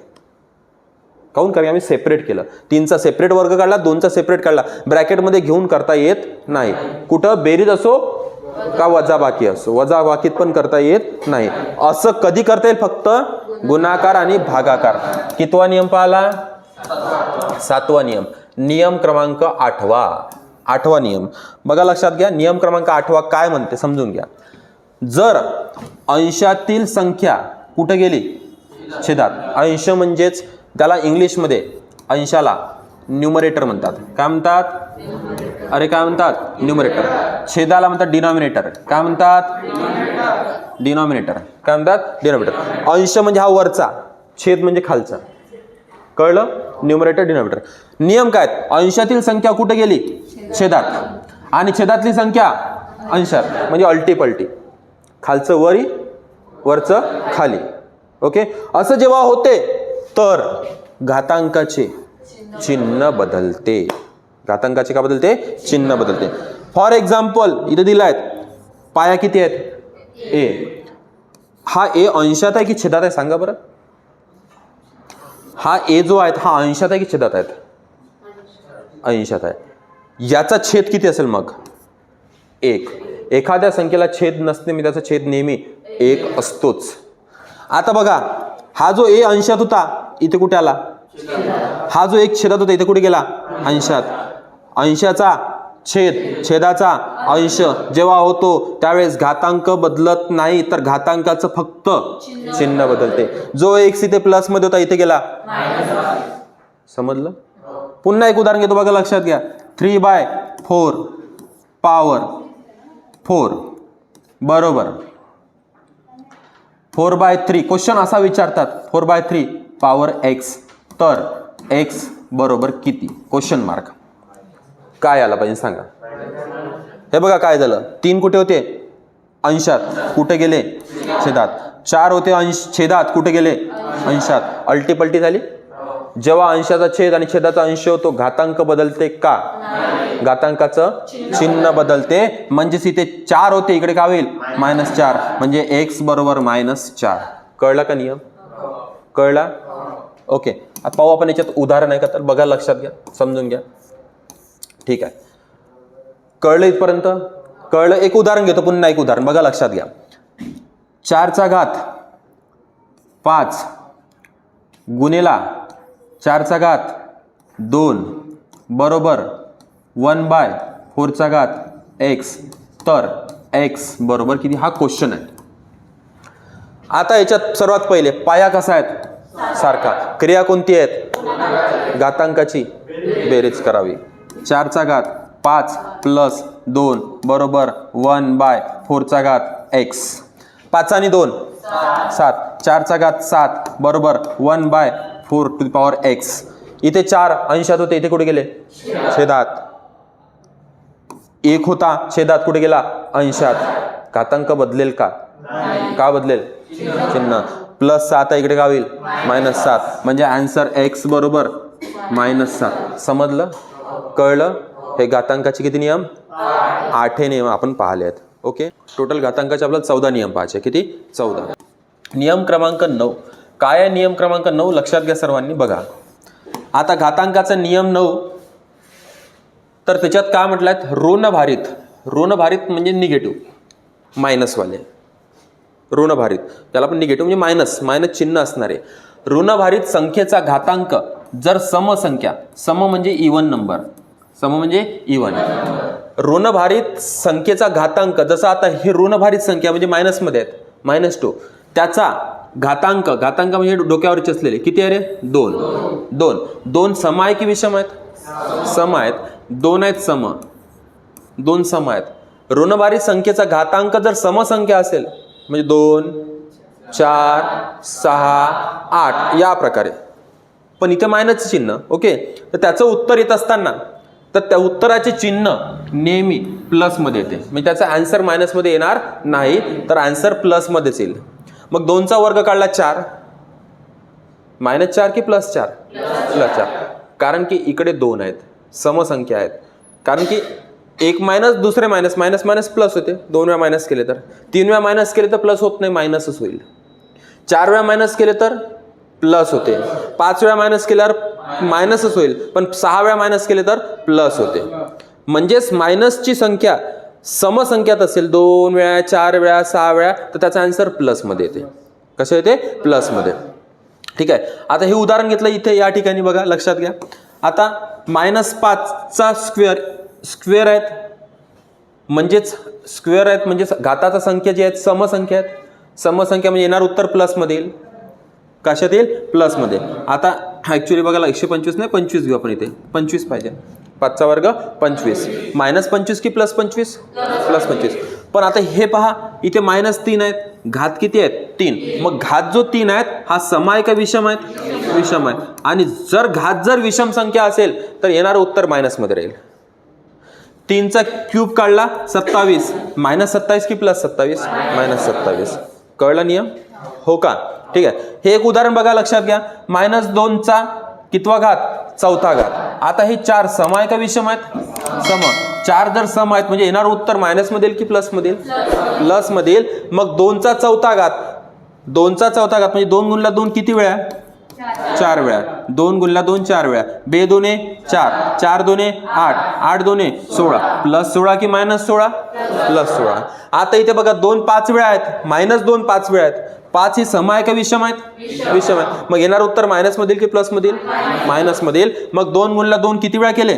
काऊन? कारण आम्ही सेपरेट केलं. 3 चा सेपरेट वर्ग काढला, 2 चा सेपरेट काढला. ब्रॅकेटमध्ये घेऊन करता येत नाही. कुठं? बेरीज असो का वजाबाकी असो, वजाबाकीत पण करता येत नाही. असं कधी करता येईल? फक्त गुणाकार आणि भागाकार. कितवा नियम पाहिला? 7वा नियम. नियम क्रमांक 8वा. 8वा नियम बघा लक्षात घ्या. नियम क्रमांक 8वा काय म्हणते समजून घ्या. जर अंशातील संख्या कुठे गेली छेदात, अंश म्हणजेच त्याला इंग्लिशमध्ये अंशाला न्यूमरेटर म्हणतात. काय म्हणतात? अरे काय म्हणतात? न्यूमरेटर. छेदाला म्हणतात डिनॉमिनेटर. काय म्हणतात? डिनॉमिनेटर. काय म्हणतात? डिनॉमिनेटर. अंश म्हणजे हा वरचा, छेद म्हणजे खालचा. कळलं? Numerator denominator. नियम काय? अंशातील संख्या कुठे गेली छेदात, आणि छेदातली संख्या अंशात, म्हणजे अल्टी पलटी, खालचं वरी वरचं खाली. ओके. असं जेव्हा होते तर घातांकाचे चिन्ह बदलते. घातांकाचे का बदलते? चिन्ह बदलते. फॉर एक्झाम्पल इथे दिलाय पाया किती आहेत? ए. हा ए अंशात आहे की छेदात आहे सांगा बरं? हा ए जो आहे हा अंशात आहे की छेदात आहेत? अंशात आहे. याचा छेद किती असेल मग? 1. एखाद्या संख्येला छेद नसते मी त्याचा छेद नेहमी 1 असतोच. आता बघा, हा जो ए अंशात होता इथे कुठे आला? हा जो एक छेदात होता इथे कुठे गेला? अंशात. अंशाचा छेद, छेदाचा अंश जेव्हा होतो त्यावेळेस घातांक बदलत नाही, तर घातांकाचं फक्त चिन्ह बदलते. जो एक्स इथे प्लस मध्ये होता इथे गेला. समजलं? पुन्हा एक उदाहरण घेतो बघा, लक्षात घ्या. 3/4 पॉवर 4 बरोबर 4/3. क्वेश्चन असा विचारतात 4/3 पॉवर एक्स, तर एक्स बरोबर किती? Question mark. काय आला पाहिजे सांगा? हे बघा काय झालं, 3 कुठे होते? अंशात. कुठे गेले? छेदात. 4 होते अंश छेदात, कुठे गेले? अंशात. अल्टी पलटी झाली. जेव्हा अंशाचा छेद आणि छेदाचा अंश होतो घातांक बदलते का? घातांकाचं चिन्ह बदलते. म्हणजेच इथे 4 होते इकडे काय होईल? -4. म्हणजे एक्स बरोबर -4. कळला का नियम? कळला? ओके. आता पाहू आपण याच्यात उदाहरण आहे का, तर बघा, लक्षात घ्या, समजून घ्या. ठीक आहे, कळलं इथपर्यंत? कळलं? एक उदाहरण घेतो, पुन्हा एक उदाहरण बघा, लक्षात घ्या. 4चा घात 5 गुणिला 4चा घात 2 बरोबर 1/4चा घात एक्स, तर एक्स बरोबर किती? हा क्वेश्चन आहे. आता याच्यात सर्वात पहिले पाया कसा आहे? सारखा. क्रिया कोणती आहेत? घातांकाची बेरीज करावी. 4चा घात 5 + 2 बरोबर 1/4चा घात एक्स. 5 आणि 2 7. 4चा घात 7 बरोबर 1/4 एक्स. इथे 4 अंशात होते, इथे कुठे गेले? छेदात. 1 होता छेदात, कुठे गेला? अंशात. घातांक बदलेल का? का बदलेल? चिन्ह. +7 इकडे का होईल? -7. म्हणजे आन्सर एक्स बरोबर -7. समजलं? कळलं? हे घातांकाचे किती नियम? 8 नियम आपण पाहिले आहेत. ओके. टोटल घातांकाचे आपल्याला 14 नियम पाहायचे. किती? 14. नियम क्रमांक 9. काय आहे नियम क्रमांक 9? लक्षात घ्या सर्वांनी. बघा आता घातांकाचा नियम 9, तर त्याच्यात काय म्हटलं आहे? ऋणभारित. ऋणभारित म्हणजे निगेटिव्ह, मायनसवाले. ऋणभारित त्याला पण निगेटिव्ह म्हणजे मायनस चिन्ह असणारे. ऋणभारित संख्येचा घातांक जर समसंख्या, सम म्हणजे इव्हन नंबर, सम म्हणजे इव्हन. ऋणभारित संख्येचा घातांक, जसं आता ही ऋणभारित संख्या म्हणजे मायनसमध्ये आहेत, -2, त्याचा घातांक, घातांक म्हणजे डोक्यावरचे असलेले किती आहे रे? 2. 2 सम आहे की विषम आहेत? सम आहेत. 2 आहेत सम, 2 सम आहेत. ऋणभारित संख्येचा घातांक जर समसंख्या असेल म्हणजे 2, 4, 6, 8 या प्रकारे, पण इथे मायनसचे चिन्ह. ओके. तर त्याचं उत्तर येत असताना तर त्या उत्तराचे चिन्ह नेहमी प्लसमध्ये येते, म्हणजे त्याचा आन्सर मायनसमध्ये येणार नाही, तर आन्सर प्लसमध्येच येईल. मग 2चा वर्ग काढला 4, -4 की +4? +4. कारण की इकडे 2 आहेत, समसंख्या आहेत. कारण की एक मायनस दुसरे मायनस प्लस होते. 2 वेळा मायनस केले तर, 3 वेळा मायनस केले तर प्लस होत नाही, मायनसच होईल. 4 वेळा मायनस केले तर प्लस होते. 5 वेळा मायनस केल्यावर मायनसच होईल, पण 6 वेळा मायनस केले तर प्लस होते. म्हणजेच मायनसची संख्या समसंख्यात असेल 2 वेळा, 4 वेळा, 6 वेळा, तर त्याचा आन्सर प्लसमध्ये येते. कसं येते? प्लसमध्ये. ठीक आहे. आता हे उदाहरण घेतलं इथे या ठिकाणी बघा, लक्षात घ्या. आता -5चा स्क्वेअर आहेत, म्हणजेच स्क्वेअर आहेत, म्हणजे घाताचा संख्या जी आहेत समसंख्या आहेत. समसंख्या म्हणजे येणार उत्तर प्लसमध्ये येईल. कशात येईल? प्लसमध्ये. आता ॲक्च्युली बघायला 125 नाही 25 घेऊ आपण, इथे 25 पाहिजे. 5चा वर्ग 25, -25 की +25? +25. पण आता हे पहा इथे -3 आहेत, घात किती आहेत? 3. मग घात जो 3 आहेत हा सम आहे का विषम आहेत? विषम आहे. आणि जर घात जर विषम संख्या असेल तर येणारं उत्तर मायनसमध्ये राहील. 3चा क्यूब काढला 27, -27 की +27? -27. कळला नियम? हो का? ठीक आहे. हे एक उदाहरण बघा, लक्षात घ्या. -2चा कितवा घात? 4था घात. आता हे 4 सम आहे का विषम आहेत? सम. 4 जर सम आहेत म्हणजे येणार उत्तर मायनसमध्ये येईल की प्लसमध्ये येईल? प्लसमध्ये येईल. मग 2चा 4था घात, 2चा 4था घात म्हणजे 2 गुणला 2 किती वेळा? 4 वेळा. 2 गुणला 2 4 वेळा. 2 2 4, 4 2 8, 8 2 16. +16 की -16? +16. आता इथे बघा 2 5 वेळा आहेत, -2 5 वेळा आहेत. 5 ही सम आहे का विषम आहेत? विषम आहे. मग येणार उत्तर मायनसमध्ये येईल की प्लसमध्ये येईल? मायनसमध्ये येईल. मग 2 गुणला 2 किती वेळा केले?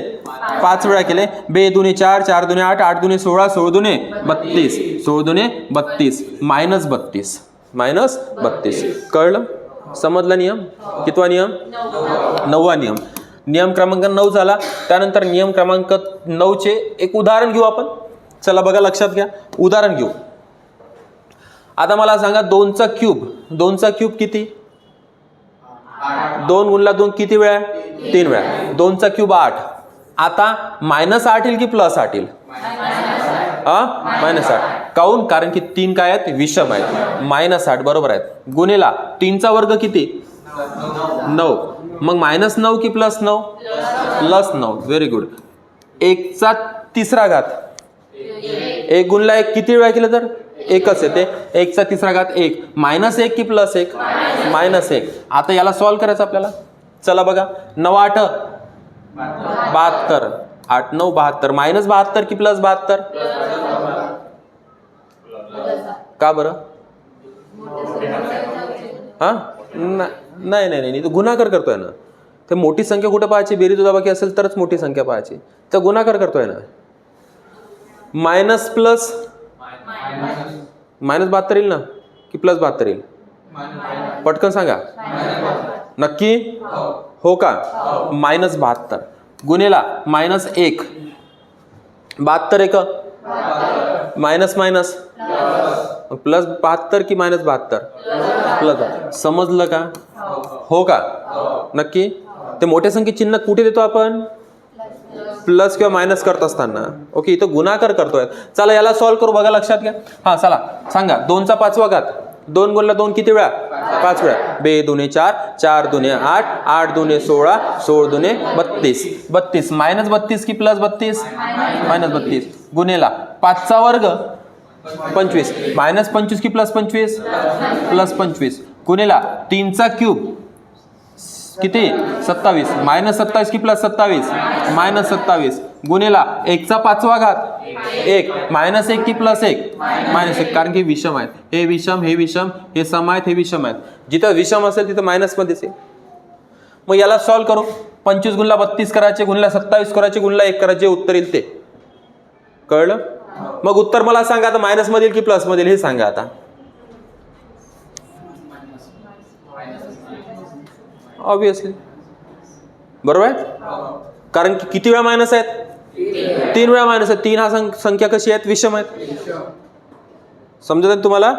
5 वेळा केले. 2 2 4, 4 2 8, 8 2 16, 16 2 32, 16 2 32, -32. -32. कळलं? समजला नियम? कितवा नियम? 9वा नियम. नियम क्रमांक 9 झाला. त्यानंतर नियम क्रमांक 9चे एक उदाहरण घेऊ आपण. चला बघा, लक्षात घ्या, उदाहरण घेऊ. आता मला सांगा 2चा क्यूब. 2चा क्यूब किती? 2 गुणला 2 किती वेळा? 3 वेळा. 2चा क्यूब 8. आता -8 येईल की +8 येईल? -8. काऊन? कारण की 3 काय आहेत? विषम आहेत. -8 बरोबर आहेत. गुणिला 3चा वर्ग किती? 9. मग -9 की +9? +9. Very good. 1चा 3रा घात. 1 गुणला 1 किती वेळा केलं तर? एकच येते. 1चा 3रा घात 1. -1 की +1? -1. आता याला सॉल्व्ह करायचं आपल्याला. चला बघा. 9 8 72. 8 9 72. -72 की +72? का बरं? हा नाही नाही नाही, तो गुणाकार करतोय ना. ते मोठी संख्या कुठं पाहायची? बेरीज वजाबाकी असेल तरच मोठी संख्या पाहायची. तर गुणाकार करतोय ना. मायनस प्लस -72 येईल ना की +72 येईल? पटकन सांगा. नक्की? हो का? -72 गुणिला -1. 72 एक मायनस +72 की -72? प्लस. समजलं का? हो का? नक्की? ते मोठ्या संख्ये चिन्ह कुठे देतो आपण? प्लस किंवा मायनस करत असताना. ओके, इथं गुणाकार करतोय. चला याला सॉल्व्ह करू. बघा, लक्षात घ्या. हा चला सांगा. 2चा 5वा घात. 2 गुणला 2 किती वेळा? 5 वेळा. 2 2 4, 4 2 8, 8 2 16, 16 2 32. 32. -32 की +32? -32. गुणिला 5चा वर्ग 25. -25 की +25? +25. गुणिला 3चा क्यूब किती? 27. -27 की +27? -27. गुणिला 1चा 5वा घात 1. -1 की +1? -1. कारण की विषम आहेत. हे विषम, हे विषम, हे सम आहेत, हे विषम आहेत. जिथं विषम असेल तिथं मायनसमध्येच आहे. मग याला सॉल्व्ह करू. 25 गुणला 32 करायचे, गुणला 27 करायचे, गुणला 1 करायचे. उत्तर येईल ते. कळलं? मग उत्तर मला सांगा आता, मायनसमध्ये येईल की प्लसमध्ये येईल हे सांगा आता. ऑब्विसली बरोबर आहे. कारण की किती वेळा मायनस आहेत? 3 वेळा मायनस आहेत. 3 हा संख्या कशी आहेत? विषम आहेत. समजत आहे तुम्हाला?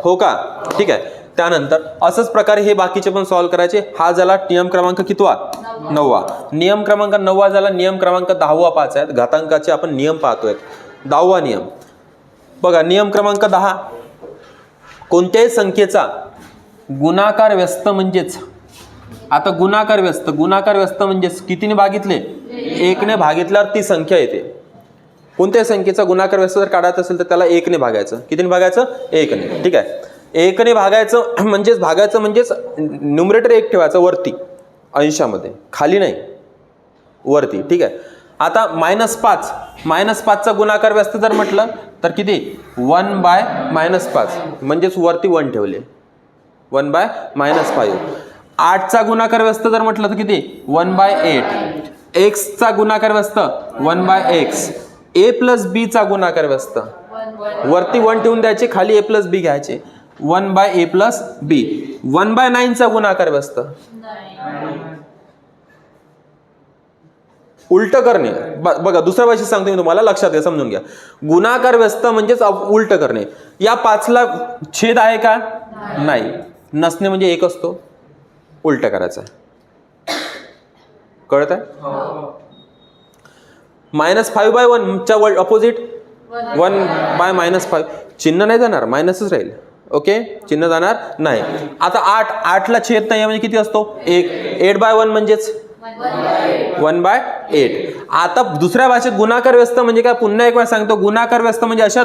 हो का? ठीक आहे. त्यानंतर असंच प्रकारे हे बाकीचे पण सॉल्व्ह करायचे. हा झाला नियम क्रमांक कितवा? 9वा. नियम क्रमांक 9वा झाला. नियम क्रमांक 10वा पाच आहेत. घातांकाचे आपण नियम पाहतोय. 10वा नियम बघा. नियम क्रमांक 10. कोणत्याही संख्येचा गुणाकार व्यस्त म्हणजेच, आता गुणाकार व्यस्त म्हणजेच कितीने भागितले? 1 ने भागितल्यावर ती संख्या येते. कोणत्याही संख्येचा गुणाकार व्यस्त जर काढायचा असेल तर त्याला 1 ने भागायचं. कितीने भागायचं? 1 ने. ठीक आहे. 1 ने भागायचं म्हणजेच न्यूमरेटर 1 ठेवायचं वरती अंशामध्ये, खाली नाही, वरती. ठीक आहे. आता -5चा गुणाकार व्यस्त जर म्हटलं तर किती? 1/-5 म्हणजेच वरती 1 ठेवले. 1/-5. 8चा गुणाकार व्यस्त जर म्हटलं तर किती? 1/8. x चा गुणाकार व्यस्त 1/x. ए प्लस बी चा गुणाकार व्यस्त, वरती 1 ठेवून द्यायचे, खाली ए प्लस बी घ्यायचे, 1/a प्लस बी. 1/9 चा गुणाकार व्यस्त, उलट करणे. बघा दुसऱ्या भाषेत सांगतो मी तुम्हाला, लक्षात घ्या, समजून घ्या. गुणाकार व्यस्त म्हणजेच उलट करणे. या 5ला छेद आहे का? नाही. नसणे म्हणजे एक असतो, उलट करायचा. कळत आहे? -5/1 च्या अपोजिट 1/-5. चिन्ह नाही जाणार, मायनसच राहील. ओके, चिन्ह जाणार नाही. आता 8ला छेद नाही म्हणजे किती असतो? 1. 8/1 म्हणजेच 1/8. आता दुसऱ्या भाषेत गुणाकार व्यस्त म्हणजे काय? पुन्हा एक वेळा सांगतो, गुणाकार व्यस्त म्हणजे अशा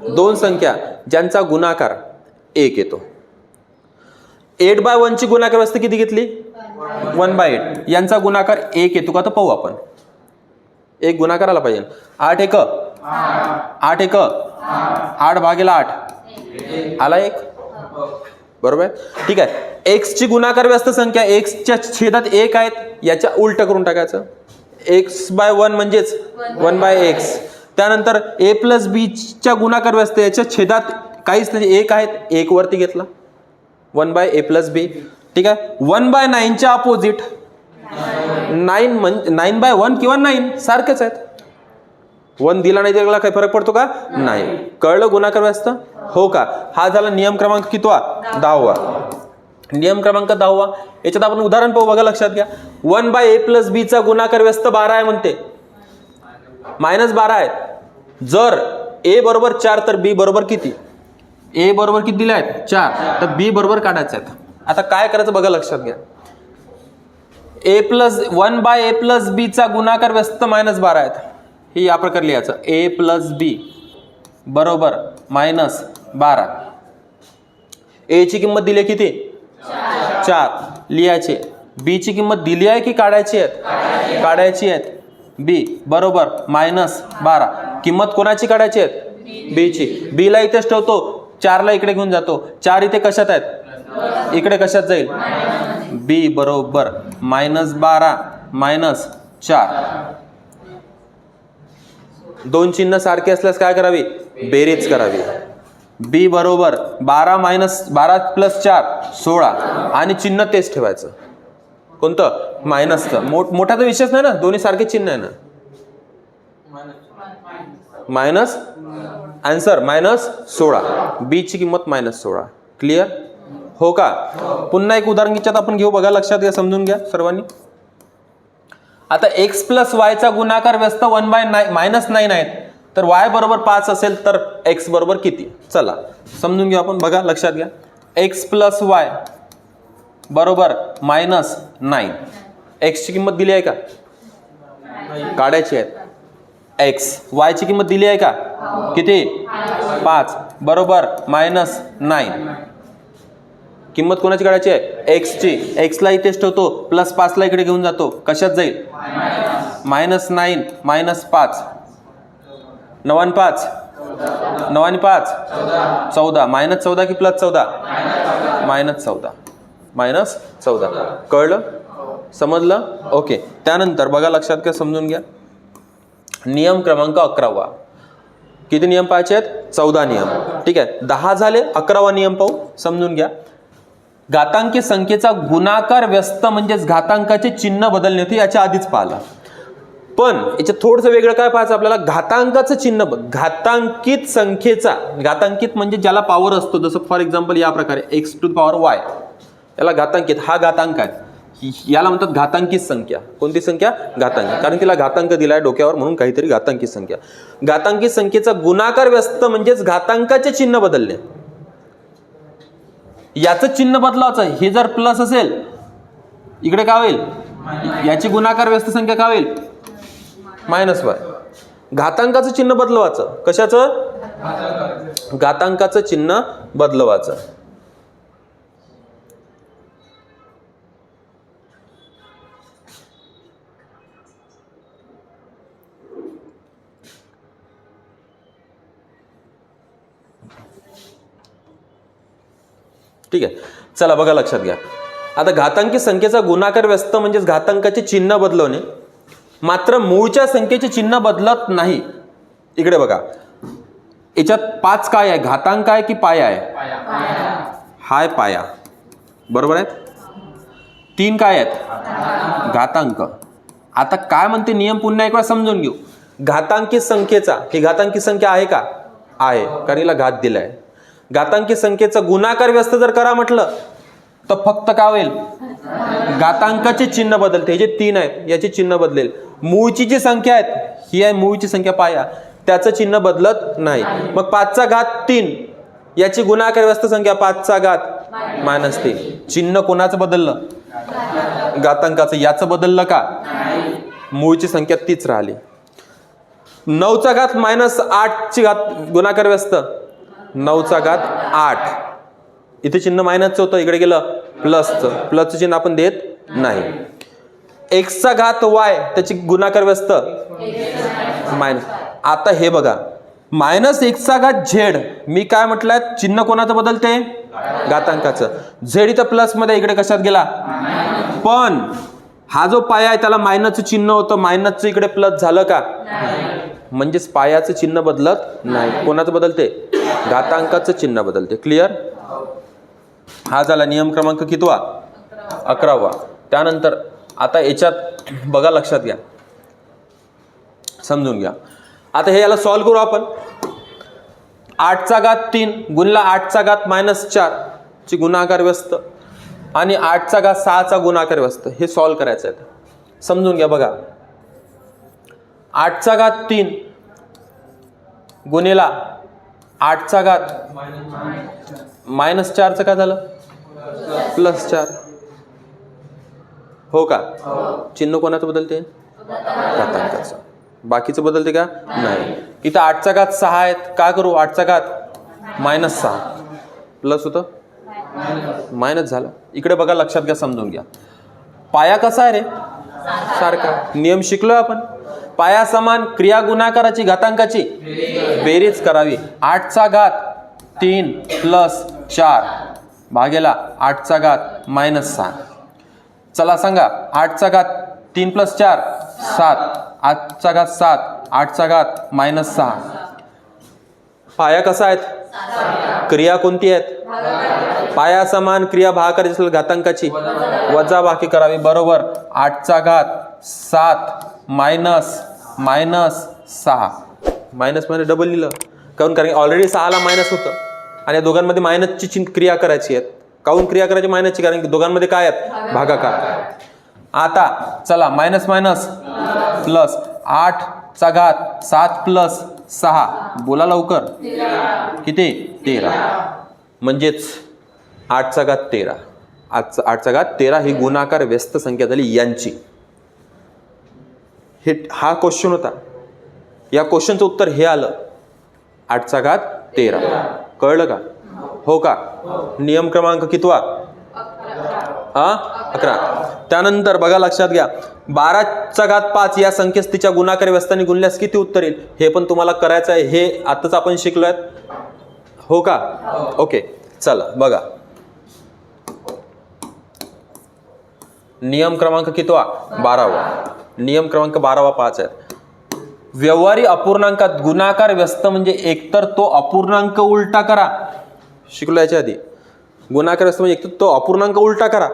दोन संख्या ज्यांचा गुणाकार 1 येतो. 8/1 ची गुणाकार व्यस्त किती घेतली? 1/8. यांचा गुणाकार 1 येतो का? तर पाहू आपण. एक गुणाकार आला पाहिजे. 8 1 8/8 आला 1. बरोबर आहे, ठीक आहे. एक्स ची गुणाकार व्यस्त संख्या, एक्सच्या छेदात 1 आहेत, याच्या उलट करून टाकायचं. x/1 म्हणजेच 1/x. त्यानंतर a प्लस बी च्या गुणाकार व्यस्त, याच्या छेदात काहीच नाही, 1 आहेत, 1 वरती घेतला, 1/a प्लस बी. ठीक आहे. 1/9 च्या अपोजिट 9/1 किंवा 9 सारखेच आहेत. 1 दिला नाही दिला काही फरक पडतो का? नाही. कळलं गुणाकार व्यस्त? हो का? हा झाला नियम क्रमांक कितवा? 10वा. नियम क्रमांक 10वा. याच्यात आपण उदाहरण पाहू, बघा लक्षात घ्या. 1/a प्लस बी चा गुणाकार व्यस्त 12 आहे म्हणते, -12 आहे. जर a बरोबर 4 तर b बरोबर किती? a बरोबर किती दिले आहेत? 4. तर b बरोबर काढायचे आहेत. आता काय करायचं बघा लक्षात घ्या. 1/a प्लस बी चा गुणाकार व्यस्त -12 आहेत. हे या प्रकारे लिहायचं, a प्लस बी बरोबर -12. a ची किंमत दिली किती? 4 लिहायचे. b ची किंमत दिली आहे की काढायची आहेत? काढायची आहेत. b बरोबर -12. किंमत कोणाची काढायची आहेत? b ची. b ला इथेच ठेवतो, 4 ला इकडे घेऊन जातो. 4 इथे कशात आहेत? इकडे कशात जाईल? b बरोबर -12 -4. दोन चिन्ह सारखे असल्यास काय करावी? बेरीज करावी. b बरोबर 12 प्लस 4 16, आणि चिन्ह तेच ठेवायचं. कोणतं? मायनसचं. मोठा तर विषयच नाही ना, दोन्ही सारखे चिन्ह आहे ना. Minus answer -16. b ची किंमत -16. क्लिअर? हो का? पुन्हा एक उदाहरण याच्यात आपण घेऊ, बघा लक्षात घ्या, समजून घ्या सर्वांनी. आता x प्लस y चा गुणाकार व्यस्त 1/9 आहेत, तर y बरोबर 5 असेल तर x बरोबर किती? चला समजून घेऊ आपण, बघा लक्षात घ्या. x प्लस y बरोबर -9. x ची किंमत दिली आहे का? काढायची आहे. x y ची किंमत दिली आहे का? किती? 5 बरोबर -9. किंमत कोणाची काढायची आहे? x ची. x ला इथेच ठेवतो, प्लस 5 ला इकडे घेऊन जातो, कशात जाईल? -9 -5 9 5 9 5 14. -14 की +14? -14. कळलं? समजलं? ओके. त्यानंतर बघा लक्षात घ्या, समजून घ्या. नियम क्रमांक 11वा. किती नियम पाहायचे आहेत? 14 नियम. ठीक आहे. 10 झाले. 11वा नियम पाहू, समजून घ्या. घातांकी संख्येचा गुणाकार व्यस्त म्हणजेच घातांकाचे चिन्ह बदलणे होते, याच्या आधीच पाहिलं. पण याच्यात थोडंसं वेगळं काय पाहायचं आपल्याला? घातांकाचं चिन्ह. घातांकित संख्येचा, घातांकित म्हणजे ज्याला पॉवर असतो, जसं फॉर एक्झाम्पल या प्रकारे x⁴y, याला घातांकित, हा घातांक आहे, याला म्हणतात घातांकित संख्या. कोणती संख्या? घातांक. कारण तिला घातांक दिलाय डोक्यावर, म्हणून काहीतरी घातांकित संख्या. घातांकित संख्येचा गुणाकार व्यस्त म्हणजेच घातांकाचे चिन्ह बदलणे. याचं चिन्ह बदलायचं. हे जर प्लस असेल, इकडे काय होईल? याची गुणाकार व्यस्त संख्या काय होईल? -y. घातांकाचं चिन्ह बदलवायचं. कशाचं? घातांकाचं चिन्ह बदलवायचं. ठीक आहे. चला बघा लक्षात घ्या. आता घातांकी संख्येचा गुणाकार व्यस्त म्हणजेच घातांकाचे चिन्ह बदलवणे. मात्र मूळच्या संख्येचे चिन्ह बदलत नाही. इकडे बघा, याच्यात 5 काय आहे, घातांक आहे की पाया आहे? हाय पाया, बरोबर आहे. 3 काय आहेत, घातांक. आता काय म्हणते नियम पुन्हा एक वेळा समजून घेऊ. घातांकी संख्येचा, ही घातांकी संख्या आहे का? आहे, कारण हिला घात दिलाय. घातांकी संख्येचा गुणाकार व्यस्त जर करा म्हटलं तर फक्त काय होईल, घातांकाचे चिन्ह बदलते. हे जे 3 आहेत याचे चिन्ह बदलेल. मूळची जी संख्या आहे ही आहे मूळची संख्या पाया, त्याचं चिन्ह बदलत नाही. मग 5चा घात 3 याची गुणाकार व्यस्त संख्या 5चा घात -3. चिन्ह कोणाचं बदललं, घातांकाचं. याचं बदललं का? मूळची संख्या तीच राहिली. 9चा घात -8ची घात गुणाकार व्यस्त 9चा घात 8. इथे चिन्ह मायनसचं होतं, इकडे गेलं प्लसचं. प्लसचं चिन्ह आपण देत नाही. एक्सचा घात y त्याची गुणाकार व्यस्त मायनस. आता हे बघा, -1चा घात z, मी काय म्हटलंय, चिन्ह कोणाचं बदलते, घातांकाचं. z इथं प्लस मध्ये, इकडे कशात गेला, पण हा जो पाया आहे त्याला मायनसचं चिन्ह होतं, मायनसचं इकडे प्लस झालं का? म्हणजेच पायाचं चिन्ह बदलत नाही. कोणाचं बदलते, घातांकाचं चिन्ह बदलते. क्लिअर? हा झाला नियम क्रमांक कितवा, 11वा. त्यानंतर आता याच्यात बघा, लक्षात घ्या, समजून घ्या. आता हे याला सॉल्व करू आपण. 8चा घात 3 गुणला 8चा घात -4 ची गुणाकार व्यस्त आणि 8चा घात 6चा गुणाकार व्यस्त, हे सॉल्व करायचं आहे. समजून घ्या. बघा, 8चा घात 3 गुणिला 8चा घात -4चं काय झालं, +4. हो का? चिन्ह कोणाचं बदलते, घातांकाचं. बाकीचं बदलते का? नाही. इथं 8चा घात 6 आहेत, काय करू, 8चा घात -6 प्लस होतं मायनस झालं. इकडे बघा, लक्षात घ्या, समजून घ्या. पाया कसा आहे रे, सारखा. नियम शिकलोय आपण. पाया समान, क्रिया गुणाकाराची घातांकाची बेरीज करावी. 8चा घात 3 + 4 भागेला 8चा घात -6. चला सांगा, 8चा घात 3 + 4 7, 8चा घात 7, 8चा घात -6. पाया कसा आहेत, क्रिया कोणती आहेत, पाया समान, क्रिया भागाकाराची असेल घातांकाची वजा बाकी करावी. बरोबर, 8चा घात 7 -6. मायनस मध्ये डबल लिहिलं, कारण ऑलरेडी 6ला मायनस होतं आणि या दोघांमध्ये मायनसची क्रिया करायची आहे. काऊन क्रिया करायची मायनसची, कारण की दोघांमध्ये काय आहेत, भागाकार. आता चला, मायनस प्लस 8चा घात 7 + 6 बोला लवकर, किती, 13. म्हणजेच 8चा घात 13, 8चा घात 13 ही गुणाकार व्यस्त संख्या झाली यांची. हा क्वेश्चन होता, या क्वेश्चनचं उत्तर हे आलं, 8चा घात 13. कळलं का? हो का? नियम क्रमांक कितवा, 11. त्यानंतर बघा, लक्षात घ्या, 12चा घात 5 या संख्येस तिच्या गुणाकार व्यस्ताने गुणल्यास किती उत्तर येईल, हे पण तुम्हाला करायचं आहे. हे आताच आपण शिकलोय, हो का? ओके, चला बघा. नियम क्रमांक कितवा, 12वा. नियम क्रमांक 12वा 5 आहे. व्यवहारी अपूर्णांकात गुणाकार व्यस्त म्हणजे एकतर तो अपूर्णांक उलटा करा, शिकलो याच्या आधी. गुणाकार व्यस्त म्हणजे एकतर तो अपूर्णांक उलटा करा,